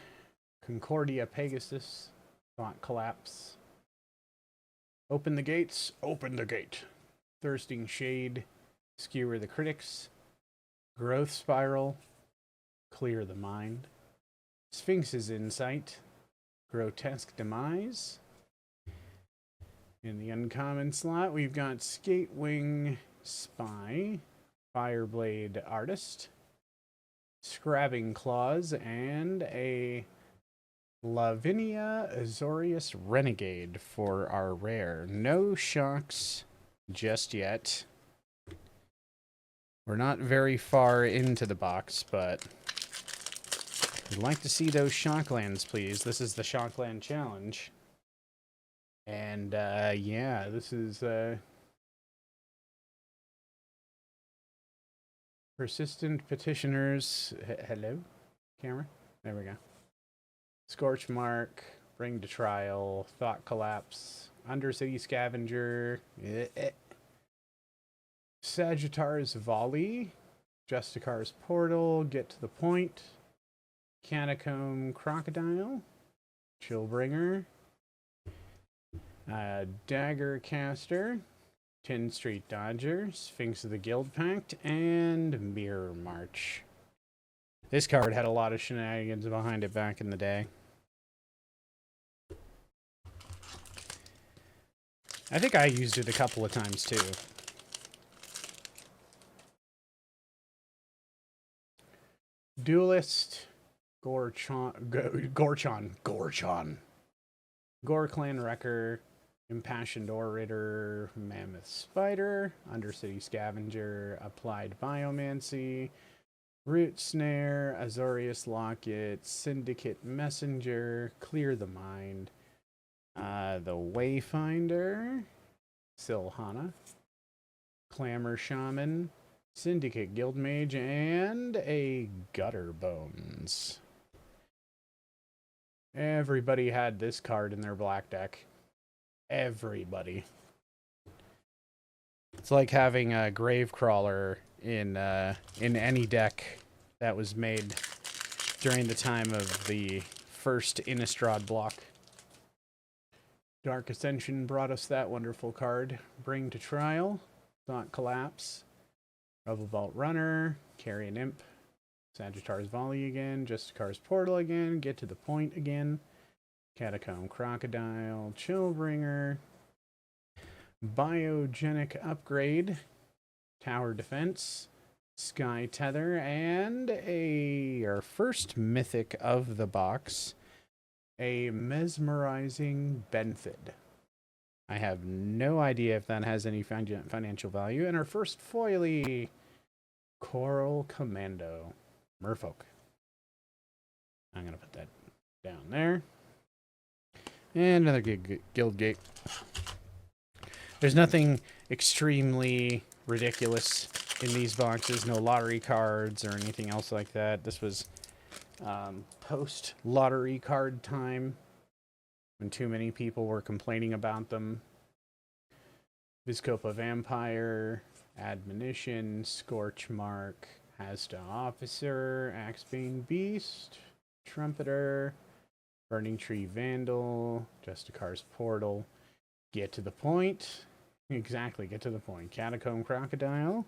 Concordia Pegasus. Thought Collapse. Open the gates. Open the gate. Thirsting Shade. Skewer the Critics. Growth Spiral. Clear the Mind. Sphinx's Insight. Grotesque Demise. In the uncommon slot, we've got Skatewing Spy. Fireblade Artist. Scrabbing Claws, and a Lavinia Azorius Renegade for our rare. No shocks just yet. We're not very far into the box, but we'd like to see those Shocklands, please. This is the Shockland Challenge. And, yeah, this is, Persistent Petitioners. Hello? Camera? There we go. Scorch Mark. Bring to Trial. Thought Collapse. Undercity Scavenger. Sagittarius Volley. Justicar's Portal. Get to the Point. Catacomb Crocodile. Chillbringer. Dagger Caster. 10 Street Dodger, Sphinx of the Guild Pact, and Mirror March. This card had a lot of shenanigans behind it back in the day. I think I used it a couple of times too. Duelist, Gorchon, Gore-Clan Wrecker, Impassioned Orator, Mammoth Spider, Undercity Scavenger, Applied Biomancy, Root Snare, Azorius Locket, Syndicate Messenger, Clear the Mind, the Wayfinder, Silhana, Clamor Shaman, Syndicate Guildmage, and a Gutter Bones. Everybody had this card in their black deck. Everybody. It's like having a Gravecrawler in any deck that was made during the time of the first Innistrad block. Dark Ascension brought us that wonderful card. Bring to Trial, Thought Collapse, Revelvault Runner, Carrion Imp, Sagittarius Volley again, Justicar's Portal again, Get to the Point again, Catacomb Crocodile, Chillbringer, Biogenic Upgrade, Tower Defense, Sky Tether, and our first mythic of the box, a Mesmerizing Benfid. I have no idea if that has any financial value. And our first foily, Coral Commando, Merfolk. I'm going to put that down there. And another Guild Gate. There's nothing extremely ridiculous in these boxes. No lottery cards or anything else like that. This was post-lottery card time when too many people were complaining about them. Vizcopa Vampire, Admonition, Scorch Mark, Hasta Officer, Axebane Beast, Trumpeter, Burning Tree Vandal, Justicar's Portal. Get to the point. Exactly, get to the point. Catacomb Crocodile.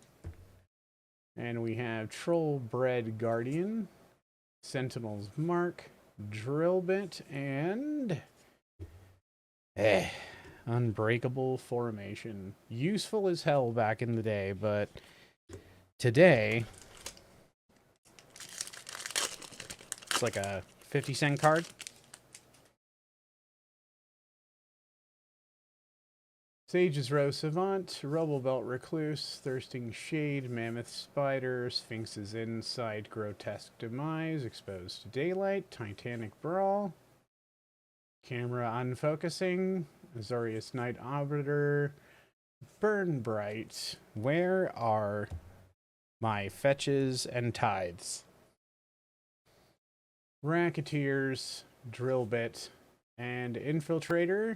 And we have Trollbred Guardian, Sentinel's Mark, Drillbit, and Unbreakable Formation. Useful as hell back in the day, but today it's like a 50-cent card. Sage's Row Savant, Rubble Belt Recluse, Thirsting Shade, Mammoth Spider, Sphinx's Inside, Grotesque Demise, Exposed to Daylight, Titanic Brawl, Camera Unfocusing, Azorius Night Arbiter, Burn Bright. Where are my fetches and tithes? Racketeers, Drillbit, and Infiltrator.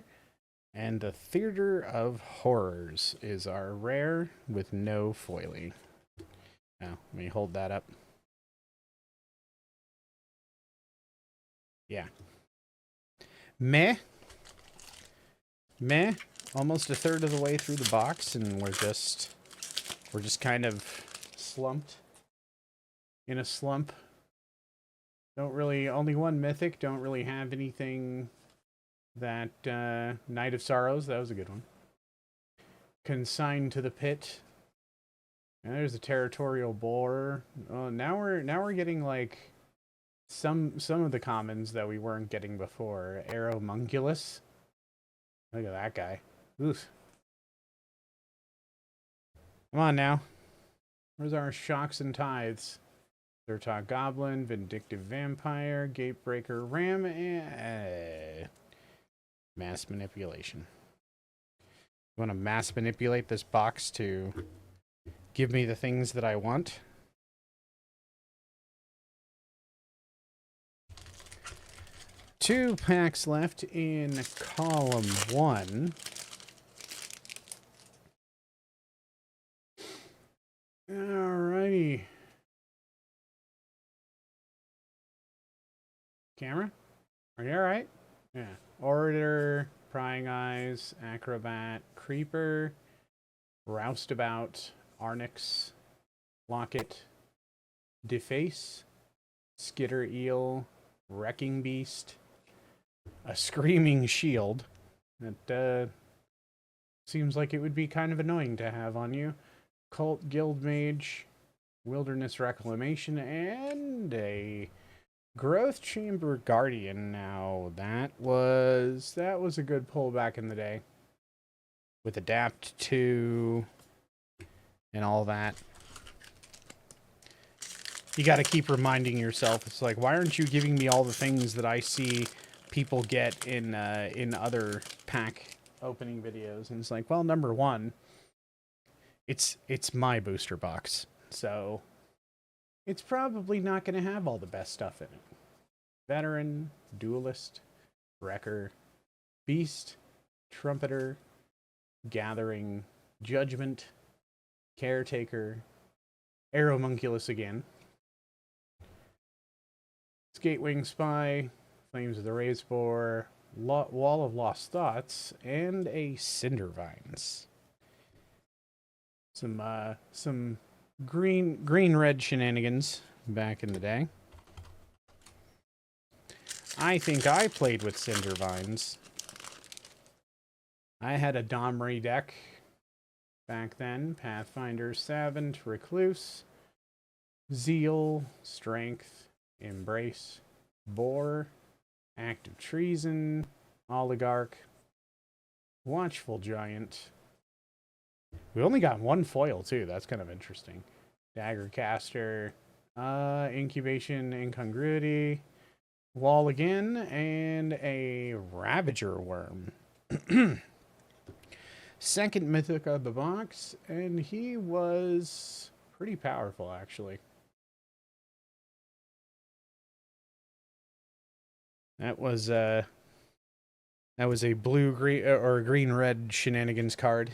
And the Theater of Horrors is our rare with no foilie. Now, let me hold that up. Yeah. Meh. Almost a third of the way through the box, and we're just kind of slumped. In a slump. Only one mythic, don't really have anything. That Night of Sorrows, that was a good one. Consigned to the Pit. And there's a Territorial Boar. Oh, now we're getting like some of the commons that we weren't getting before. Aeromunculus. Look at that guy. Oof. Come on now. Where's our shocks and tithes? Zertok Goblin, Vindictive Vampire, Gatebreaker Ram, and mass manipulation. You want to mass manipulate this box to give me the things that I want? Two packs left in column 1. Alrighty. Camera? Are you alright? Yeah. Orator, Prying Eyes, Acrobat, Creeper, Roustabout, Arnix, Locket, Deface, Skitter Eel, Wrecking Beast, a Screaming Shield. That seems like it would be kind of annoying to have on you. Cult Guild Mage, Wilderness Reclamation, and a Growth Chamber Guardian. Now that was a good pull back in the day with Adapt 2 and all that. You got to keep reminding yourself. It's like, why aren't you giving me all the things that I see people get in other pack opening videos? And it's like, well, number one, it's my booster box, so it's probably not going to have all the best stuff in it. Veteran, Duelist, Wrecker, Beast, Trumpeter, Gathering, Judgment, Caretaker, Aeromunculus again, Skatewing Spy, Flames of the Razeboar, Wall of Lost Thoughts, and a Cindervines. Some green-red shenanigans back in the day. I think I played with Cindervines. I had a Domri deck back then. Pathfinder, Savant, Recluse, Zeal, Strength, Embrace, Boar, Act of Treason, Oligarch, Watchful Giant. We only got one foil, too. That's kind of interesting. Daggercaster. Incubation Incongruity. Wall again. And a Ravager Worm. Second mythic of the box. And he was pretty powerful, actually. That was a blue-green or green-red shenanigans card.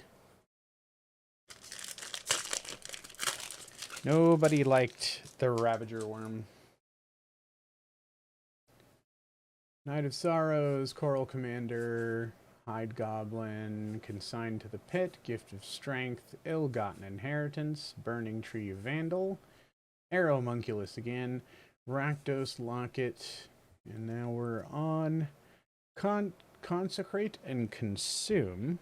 Nobody liked the Ravager Worm. Knight of Sorrows, Coral Commander, Hide Goblin, Consigned to the Pit, Gift of Strength, Ill-Gotten Inheritance, Burning Tree Vandal, Aeromunculus again, Rakdos Locket, and now we're on Consecrate and Consume,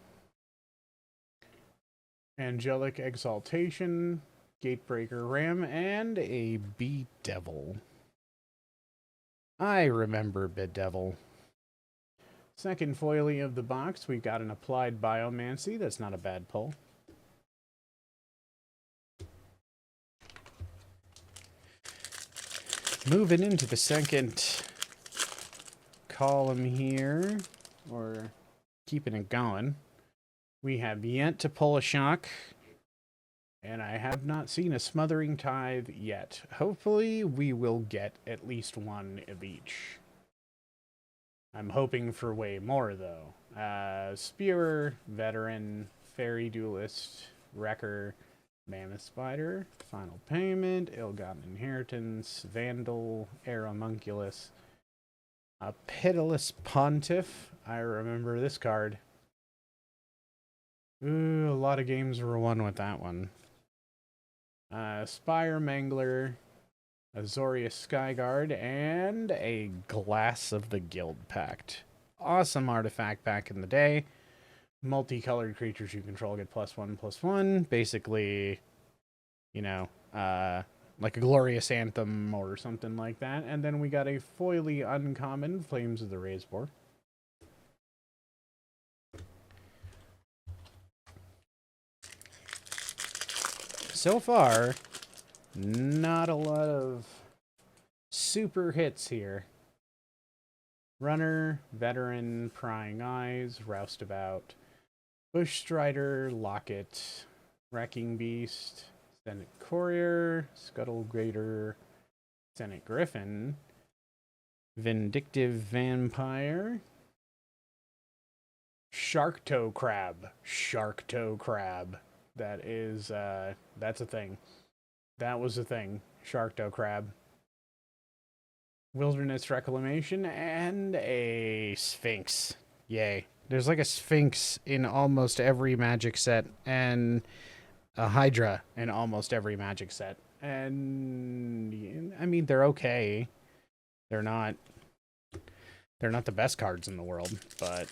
Angelic Exaltation, Gatebreaker Ram, and a Bedevil. I remember Bedevil. Second foilie of the box, we've got an Applied Biomancy. That's not a bad pull. Moving into the second column here, or keeping it going, we have yet to pull a shock. And I have not seen a Smothering Tithe yet. Hopefully, we will get at least one of each. I'm hoping for way more, though. Spewer, Veteran, Fairy Duelist, Wrecker, Mammoth Spider, Final Payment, Ill-Gotten Inheritance, Vandal, Aeromunculus, a Pitiless Pontiff. I remember this card. Ooh, a lot of games were won with that one. Spire Mangler, Azorius Skyguard, and a Glass of the Guild Pact. Awesome artifact back in the day. Multicolored creatures you control get +1/+1. Basically, you know, like a Glorious Anthem or something like that. And then we got a foily uncommon, Flames of the Razebore. So far, not a lot of super hits here. Runner, Veteran, Prying Eyes, Roustabout, Bush Strider, Locket, Wrecking Beast, Senate Courier, Scuttle Grater, Senate Griffin, Vindictive Vampire, Shark Toe Crab. Shark Toe Crab. That is, that's a thing. That was a thing. Shark Toe Crab. Wilderness Reclamation, and a Sphinx. Yay. There's like a Sphinx in almost every Magic set, and a Hydra in almost every Magic set. And, I mean, they're okay. They're not the best cards in the world, but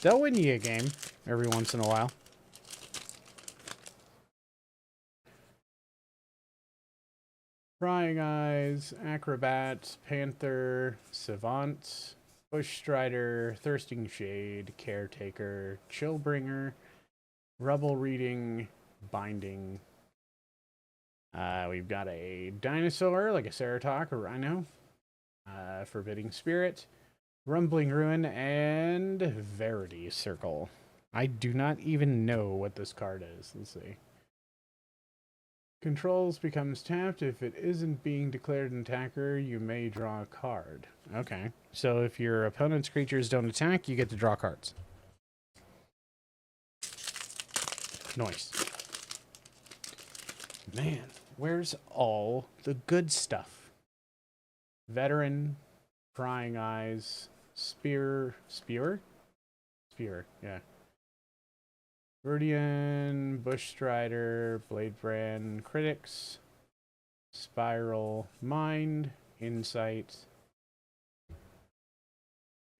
they'll win you a game every once in a while. Prying Eyes, Acrobat, Panther, Savant, Bush Strider, Thirsting Shade, Caretaker, Chillbringer, Rubble Reading, Binding. We've got a Dinosaur, like a Ceratok or Rhino, Forbidding Spirit, Rumbling Ruin, and Verity Circle. I do not even know what this card is. Let's see. Controls becomes tapped. If it isn't being declared an attacker, you may draw a card. Okay. So if your opponent's creatures don't attack, you get to draw cards. Nice. Man, where's all the good stuff? Veteran, Prying Eyes, Spewer, yeah. Verdian, Bush Strider, Bladebrand, Critics, Spiral, Mind, Insight,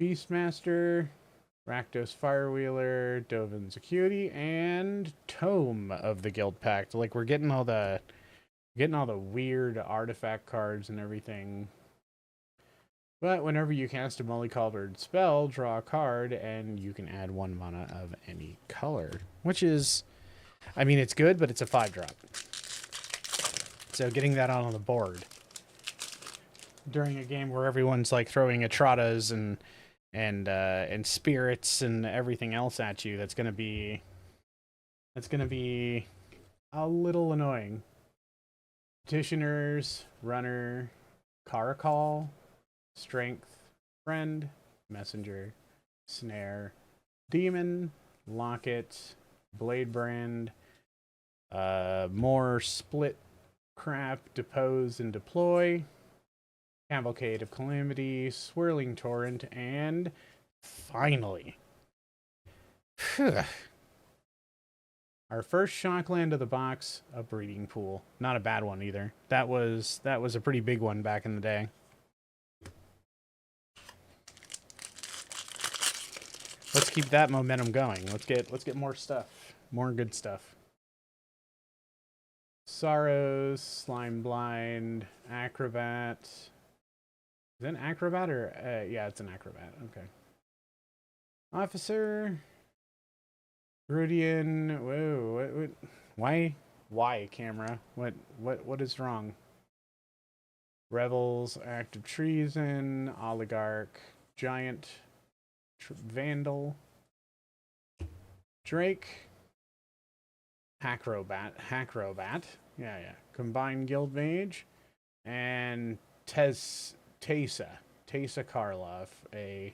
Beastmaster, Rakdos Firewheeler, Dovin's Acuity, and Tome of the Guild Pact. Like, we're getting all the weird artifact cards and everything. But whenever you cast a multicolored spell, draw a card, and you can add 1 mana of any color. Which is, I mean, it's good, but it's a 5-drop. So getting that out on the board during a game where everyone's like throwing Atratas and spirits and everything else at you, that's gonna be a little annoying. Petitioners, runner, Caracal, strength, friend, messenger, snare, demon, locket, blade brand, more split crap, depose and deploy, cavalcade of calamity, swirling torrent, and finally, our first Shockland of the box, a breeding pool. Not a bad one either. That was a pretty big one back in the day. Let's keep that momentum going. Let's get more stuff. More good stuff. Sorrows, Slime Blind, Acrobat. Is it an Acrobat or yeah, it's an Acrobat. Okay. Officer, Rudian. Whoa, what? Why camera? What is wrong? Rebels, Act of Treason, Oligarch, Giant, Vandal, Drake, Hackrobat, yeah, Combined Guild Mage, and Tessa Karloff, a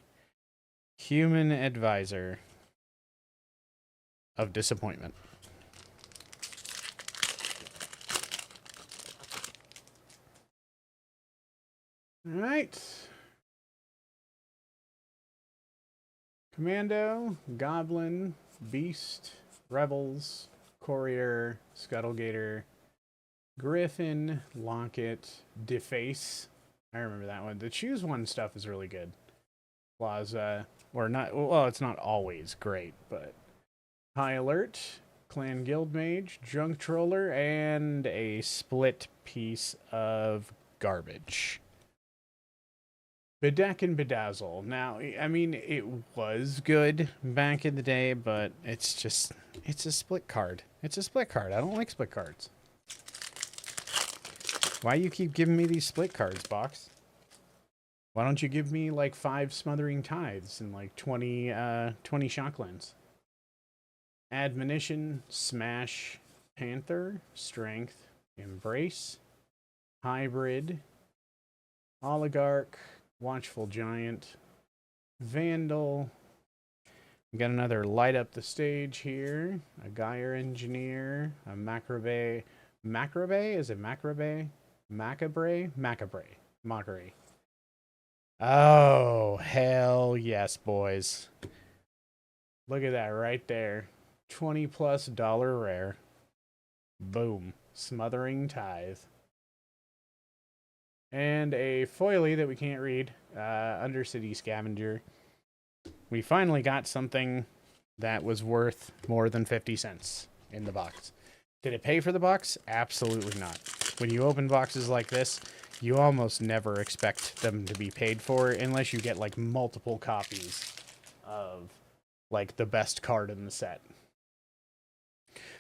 human advisor of disappointment. All right. Commando, Goblin, Beast, Rebels, Courier, Scuttlegator, Griffin, Locket, Deface. I remember that one. The Choose One stuff is really good. Plaza, or not, well, it's not always great, but High Alert, Clan Guild Mage, Junk Troller, and a split piece of garbage. Bedeck and Bedazzle. Now, I mean, it was good back in the day, but it's a split card. It's a split card. I don't like split cards. Why you keep giving me these split cards, Box? Why don't you give me like 5 Smothering Tithes and like 20 Shocklands? Admonition, Smash, Panther, Strength, Embrace, Hybrid, Oligarch, Watchful Giant, Vandal. We got another Light Up the Stage here. A Gyre Engineer, a Macrabe. Macrabe? Is it Macrabe? Macabre. Mockery. Oh, hell yes, boys. Look at that right there. $20+ rare. Boom. Smothering Tithe. And a foily that we can't read. Undercity Scavenger. We finally got something that was worth more than 50 cents in the box. Did it pay for the box? Absolutely not. When you open boxes like this, you almost never expect them to be paid for unless you get like multiple copies of like the best card in the set.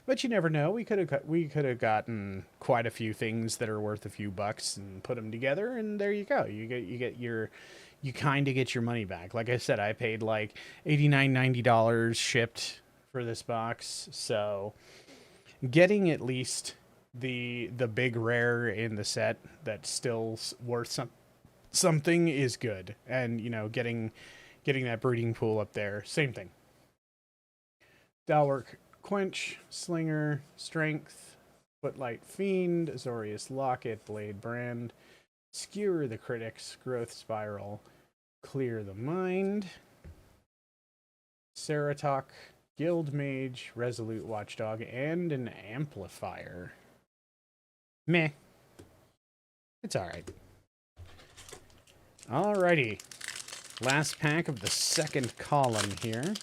But you never know. We could have gotten quite a few things that are worth a few bucks and put them together, and there you go. You kind of get your money back. Like I said, I paid like $89-$90 shipped for this box, so getting at least the big rare in the set that's still worth something is good. And you know, getting that breeding pool up there, same thing. Dalwork, Quench, Slinger, Strength, Footlight Fiend, Azorius Locket, Blade Brand, Skewer the Critics, Growth Spiral, Clear the Mind, Ceratok, Guild Mage, Resolute Watchdog, and an Amplifier. Meh. It's alright. Alrighty. Last pack of the second column here.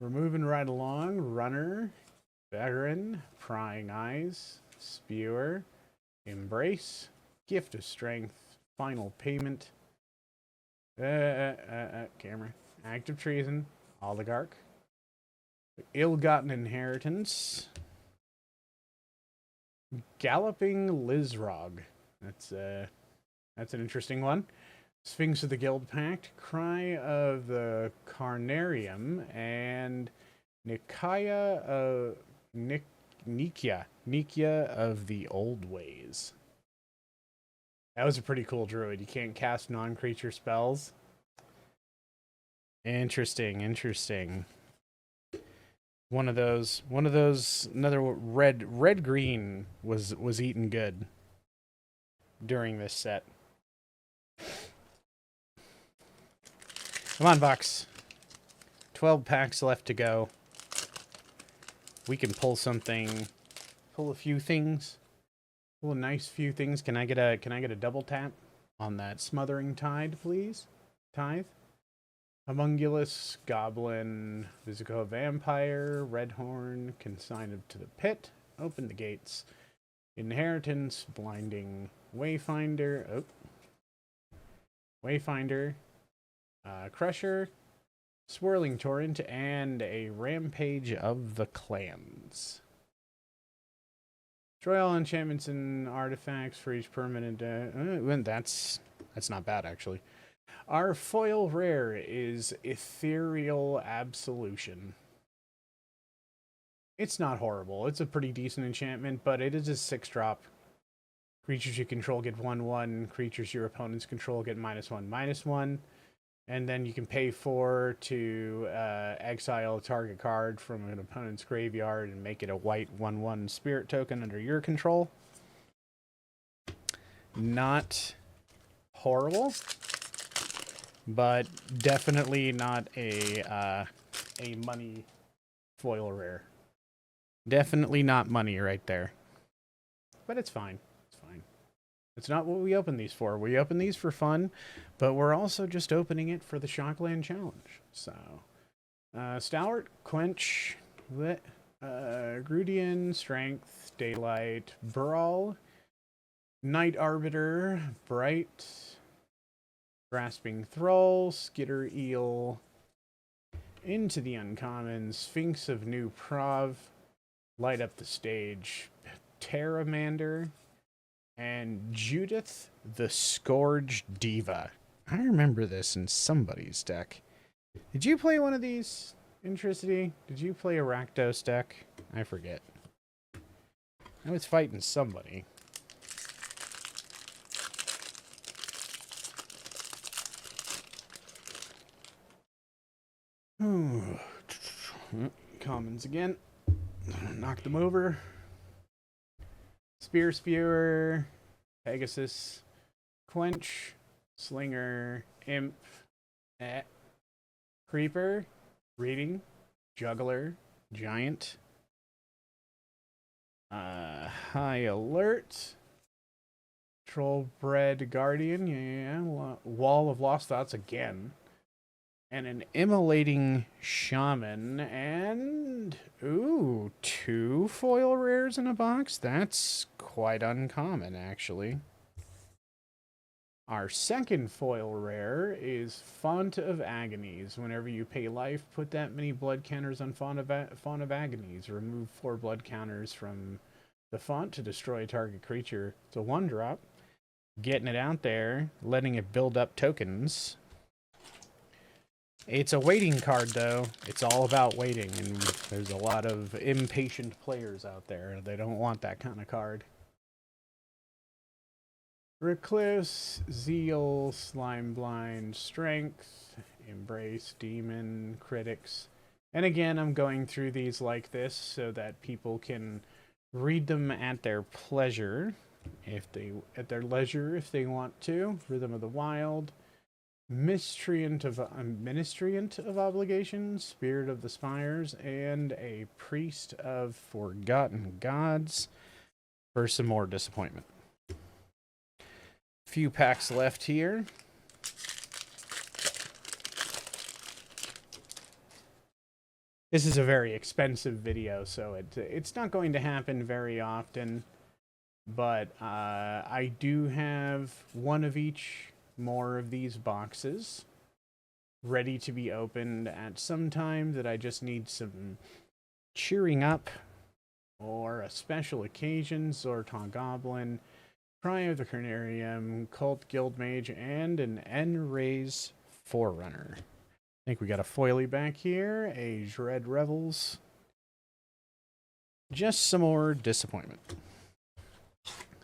We're moving right along. Runner, Veteran, Prying Eyes, Spewer, Embrace, Gift of Strength. Final Payment. Camera. Act of Treason. Oligarch. Ill-Gotten Inheritance. Galloping Lizrog. That's an interesting one. Sphinx of the Guild Pact. Cry of the Carnarium. And Nikia of the Old Ways. That was a pretty cool druid. You can't cast non-creature spells. Interesting. One of those, another red-green was eaten good during this set. Come on, Vox. 12 packs left to go. We can pull something, pull a few things, pull a nice few things. Can I get a double tap on that Smothering Tithe, please? Tithe. Homunculus, Goblin, Visico Vampire, Redhorn, Consign to the Pit, Open the Gates, Inheritance, Blinding Wayfinder, Crusher, Swirling Torrent, and a Rampage of the Clans. Destroy all enchantments and artifacts for each permanent. That's not bad, actually. Our foil rare is Ethereal Absolution. It's not horrible. It's a pretty decent enchantment, but it is a 6-drop. Creatures you control get 1/1. Creatures your opponents control get -1/-1. And then you can pay 4 to exile a target card from an opponent's graveyard and make it a white 1/1 spirit token under your control. Not horrible, but definitely not a money foil rare. Definitely not money right there. But it's fine. It's fine. It's not what we open these for. We open these for fun, but we're also just opening it for the Shockland challenge. So, Stalwart, Quench, Grudian, Strength, Daylight, Brawl, Night Arbiter, Bright, Grasping Thrall, Skitter Eel, Into the Uncommon, Sphinx of New Prov, Light Up the Stage, Terramander, and Judith the Scourged Diva. I remember this in somebody's deck. Did you play one of these, Intricity? Did you play a Rakdos deck? I forget. I was fighting somebody. Commons again. Knock them over. Spear Spewer, Pegasus, Quench, Slinger, Imp, Creeper, Reading, Juggler, Giant, High Alert, Trollbred Guardian, yeah, Wall of Lost Thoughts again, and an Immolating Shaman, and, ooh, 2 foil rares in a box? That's quite uncommon, actually. Our second foil rare is Font of Agonies. Whenever you pay life, put that many blood counters on Font of Agonies. Remove 4 blood counters from the font to destroy a target creature. It's a 1-drop. Getting it out there, letting it build up tokens. It's a waiting card, though. It's all about waiting, and there's a lot of impatient players out there. They don't want that kind of card. Recluse, Zeal, Slime Blind, Strength, Embrace, Demon, Critics. And again, I'm going through these like this so that people can read them at their pleasure, at their leisure if they want to. Rhythm of the Wild, Ministriant of Obligations, Spirit of the Spires, and a Priest of Forgotten Gods for some more disappointment. Few packs left here. This is a very expensive video, so it's not going to happen very often. But I do have one of each more of these boxes ready to be opened at some time that I just need some cheering up or a special occasion, Zorton Goblin, Cry of the Carnarium, Cult Guild Mage, and an N-Rays Forerunner. I think we got a foily back here, a Dread Revels. Just some more disappointment.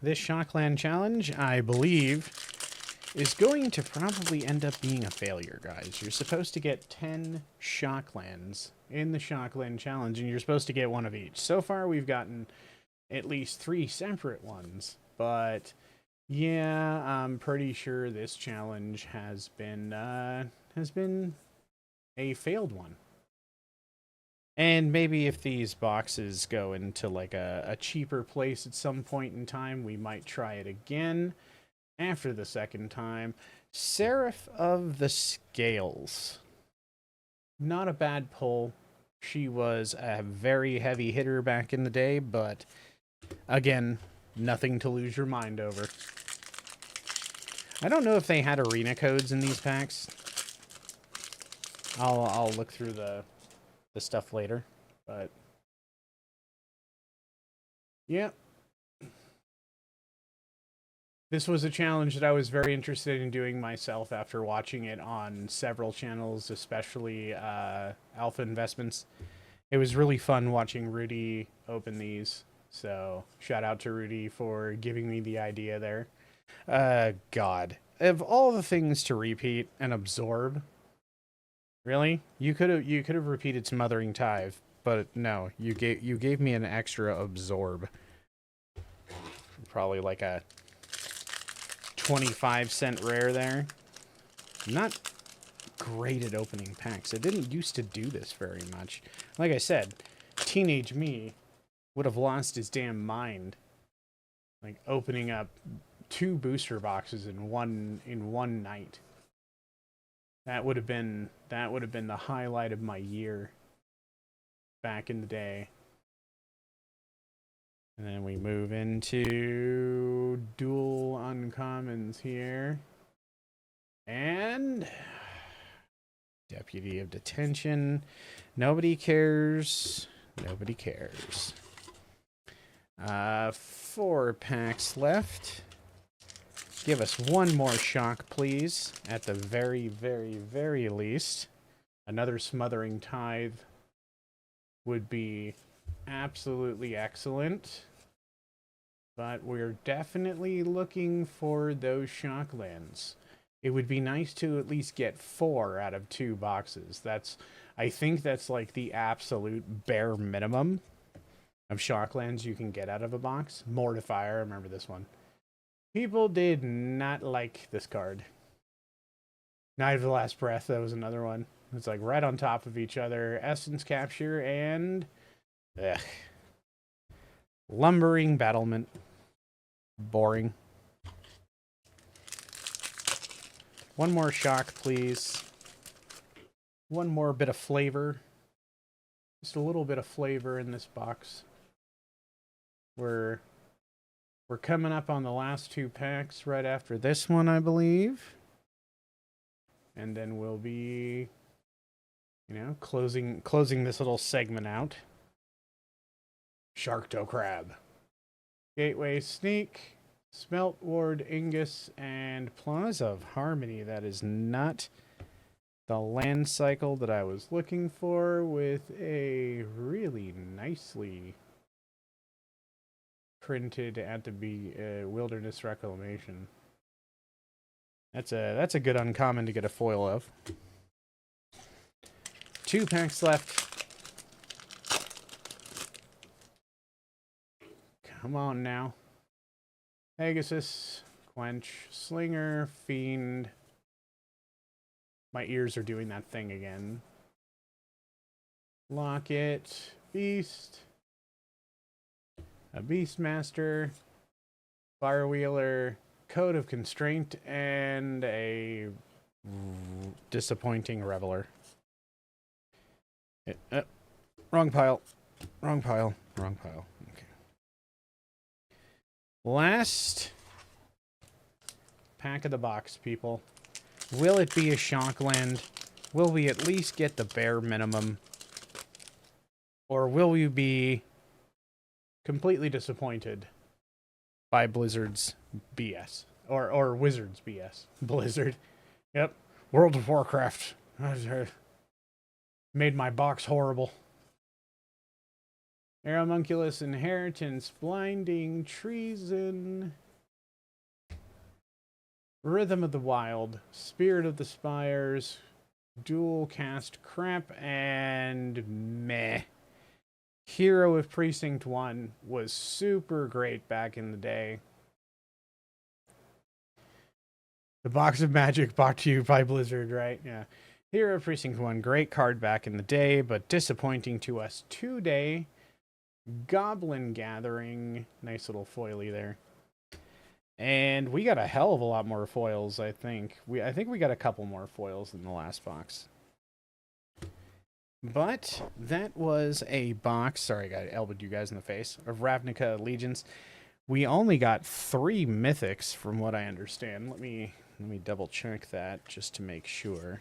This Shockland challenge, I believe, is going to probably end up being a failure, guys. You're supposed to get 10 Shocklands in the Shockland challenge, and you're supposed to get one of each. So far, we've gotten at least 3 separate ones, but yeah, I'm pretty sure this challenge has been a failed one. And maybe if these boxes go into like a cheaper place at some point in time, we might try it again after the second time. Seraph of the Scales. Not a bad pull. She was a very heavy hitter back in the day, but again, nothing to lose your mind over. I don't know if they had arena codes in these packs. I'll look through the stuff later, but yeah. This was a challenge that I was very interested in doing myself after watching it on several channels, especially Alpha Investments. It was really fun watching Rudy open these, so shout out to Rudy for giving me the idea there. God, of all the things to repeat and absorb, really? You could have repeated Smothering Tithe, but no, you gave me an extra absorb. Probably like a 25-cent rare there. Not great at opening packs. I didn't used to do this very much. Like I said, teenage me would have lost his damn mind, like opening up 2 booster boxes in one night. That would have been the highlight of my year back in the day. And then we move into dual uncommons here. And Deputy of Detention. Nobody cares. Nobody cares. 4 packs left. Give us one more shock, please. At the very, very, very least. Another Smothering Tithe would be absolutely excellent. But we're definitely looking for those Shocklands. It would be nice to at least get 4 out of 2 boxes. I think that's like the absolute bare minimum of Shocklands you can get out of a box. Mortifier, I remember this one. People did not like this card. Night of the Last Breath, that was another one. It's like right on top of each other. Essence Capture and Lumbering Battlement. Boring. One more shock, please. One more bit of flavor. Just a little bit of flavor in this box. We're coming up on the last 2 packs right after this one, I believe. And then we'll be, closing this little segment out. Sharkdo Crab. Gateway Sneak. Smelt Ward Ingus. And Plaza of Harmony. That is not the land cycle that I was looking for, with a really nicely printed at the Wilderness Reclamation. That's a good uncommon to get a foil of. 2 packs left. Come on now. Pegasus, Quench, Slinger, Fiend. My ears are doing that thing again. Locket, Beast. A Beastmaster, Firewheeler, Code of Constraint, and a disappointing Reveler. Wrong pile. Wrong pile. Wrong pile. Okay. Last pack of the box, people. Will it be a Shockland? Will we at least get the bare minimum? Or will we be completely disappointed by Blizzard's BS? Or Wizard's BS. Blizzard. Yep. World of Warcraft. Made my box horrible. Aeromunculus Inheritance. Blinding Treason. Rhythm of the Wild. Spirit of the Spires. Dual Cast Crap. And meh. Hero of Precinct 1 was super great back in the day. The Box of Magic brought to you by Blizzard, right? Yeah. Hero of Precinct 1, great card back in the day, but disappointing to us today. Goblin Gathering, nice little foily there. And we got a hell of a lot more foils, I think. I think we got a couple more foils in the last box. But that was a box, sorry I elbowed you guys in the face, of Ravnica Allegiance. We only got 3 mythics from what I understand. Let me double check that just to make sure.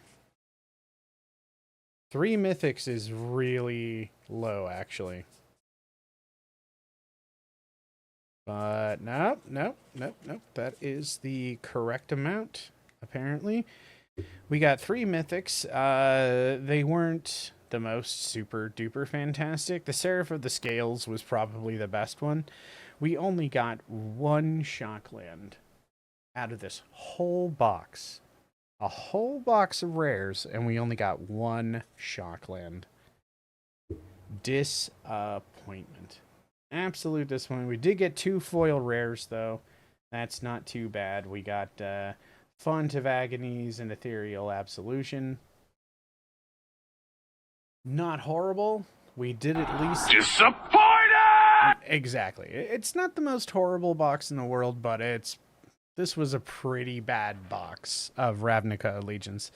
3 mythics is really low, actually. But nope. That is the correct amount, apparently. We got 3 mythics. They weren't the most super duper fantastic. The Seraph of the Scales was probably the best one. We only got 1 Shockland out of this whole box. A whole box of rares, and we only got 1 Shockland. Disappointment. Absolute disappointment. We did get 2 foil rares, though. That's not too bad. We got Font of Agonies and Ethereal Absolution. Not horrible. We did at least...
Disappointed!
Exactly. It's not the most horrible box in the world, but this was a pretty bad box of Ravnica Allegiance.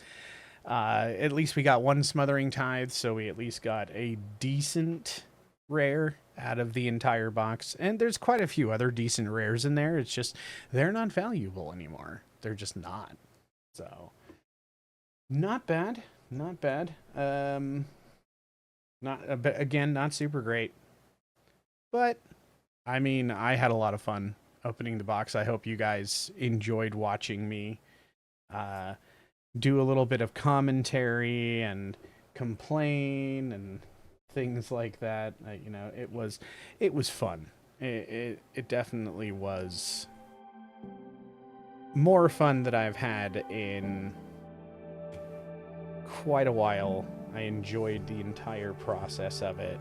At least we got 1 Smothering Tithe, so we at least got a decent rare out of the entire box. And there's quite a few other decent rares in there. It's just, they're not valuable anymore. They're just not. So, not bad. Not bad. Again, not super great. But, I mean, I had a lot of fun opening the box. I hope you guys enjoyed watching me do a little bit of commentary and complain and things like that. You know, it was fun. It definitely was more fun than I've had in quite a while. I enjoyed the entire process of it.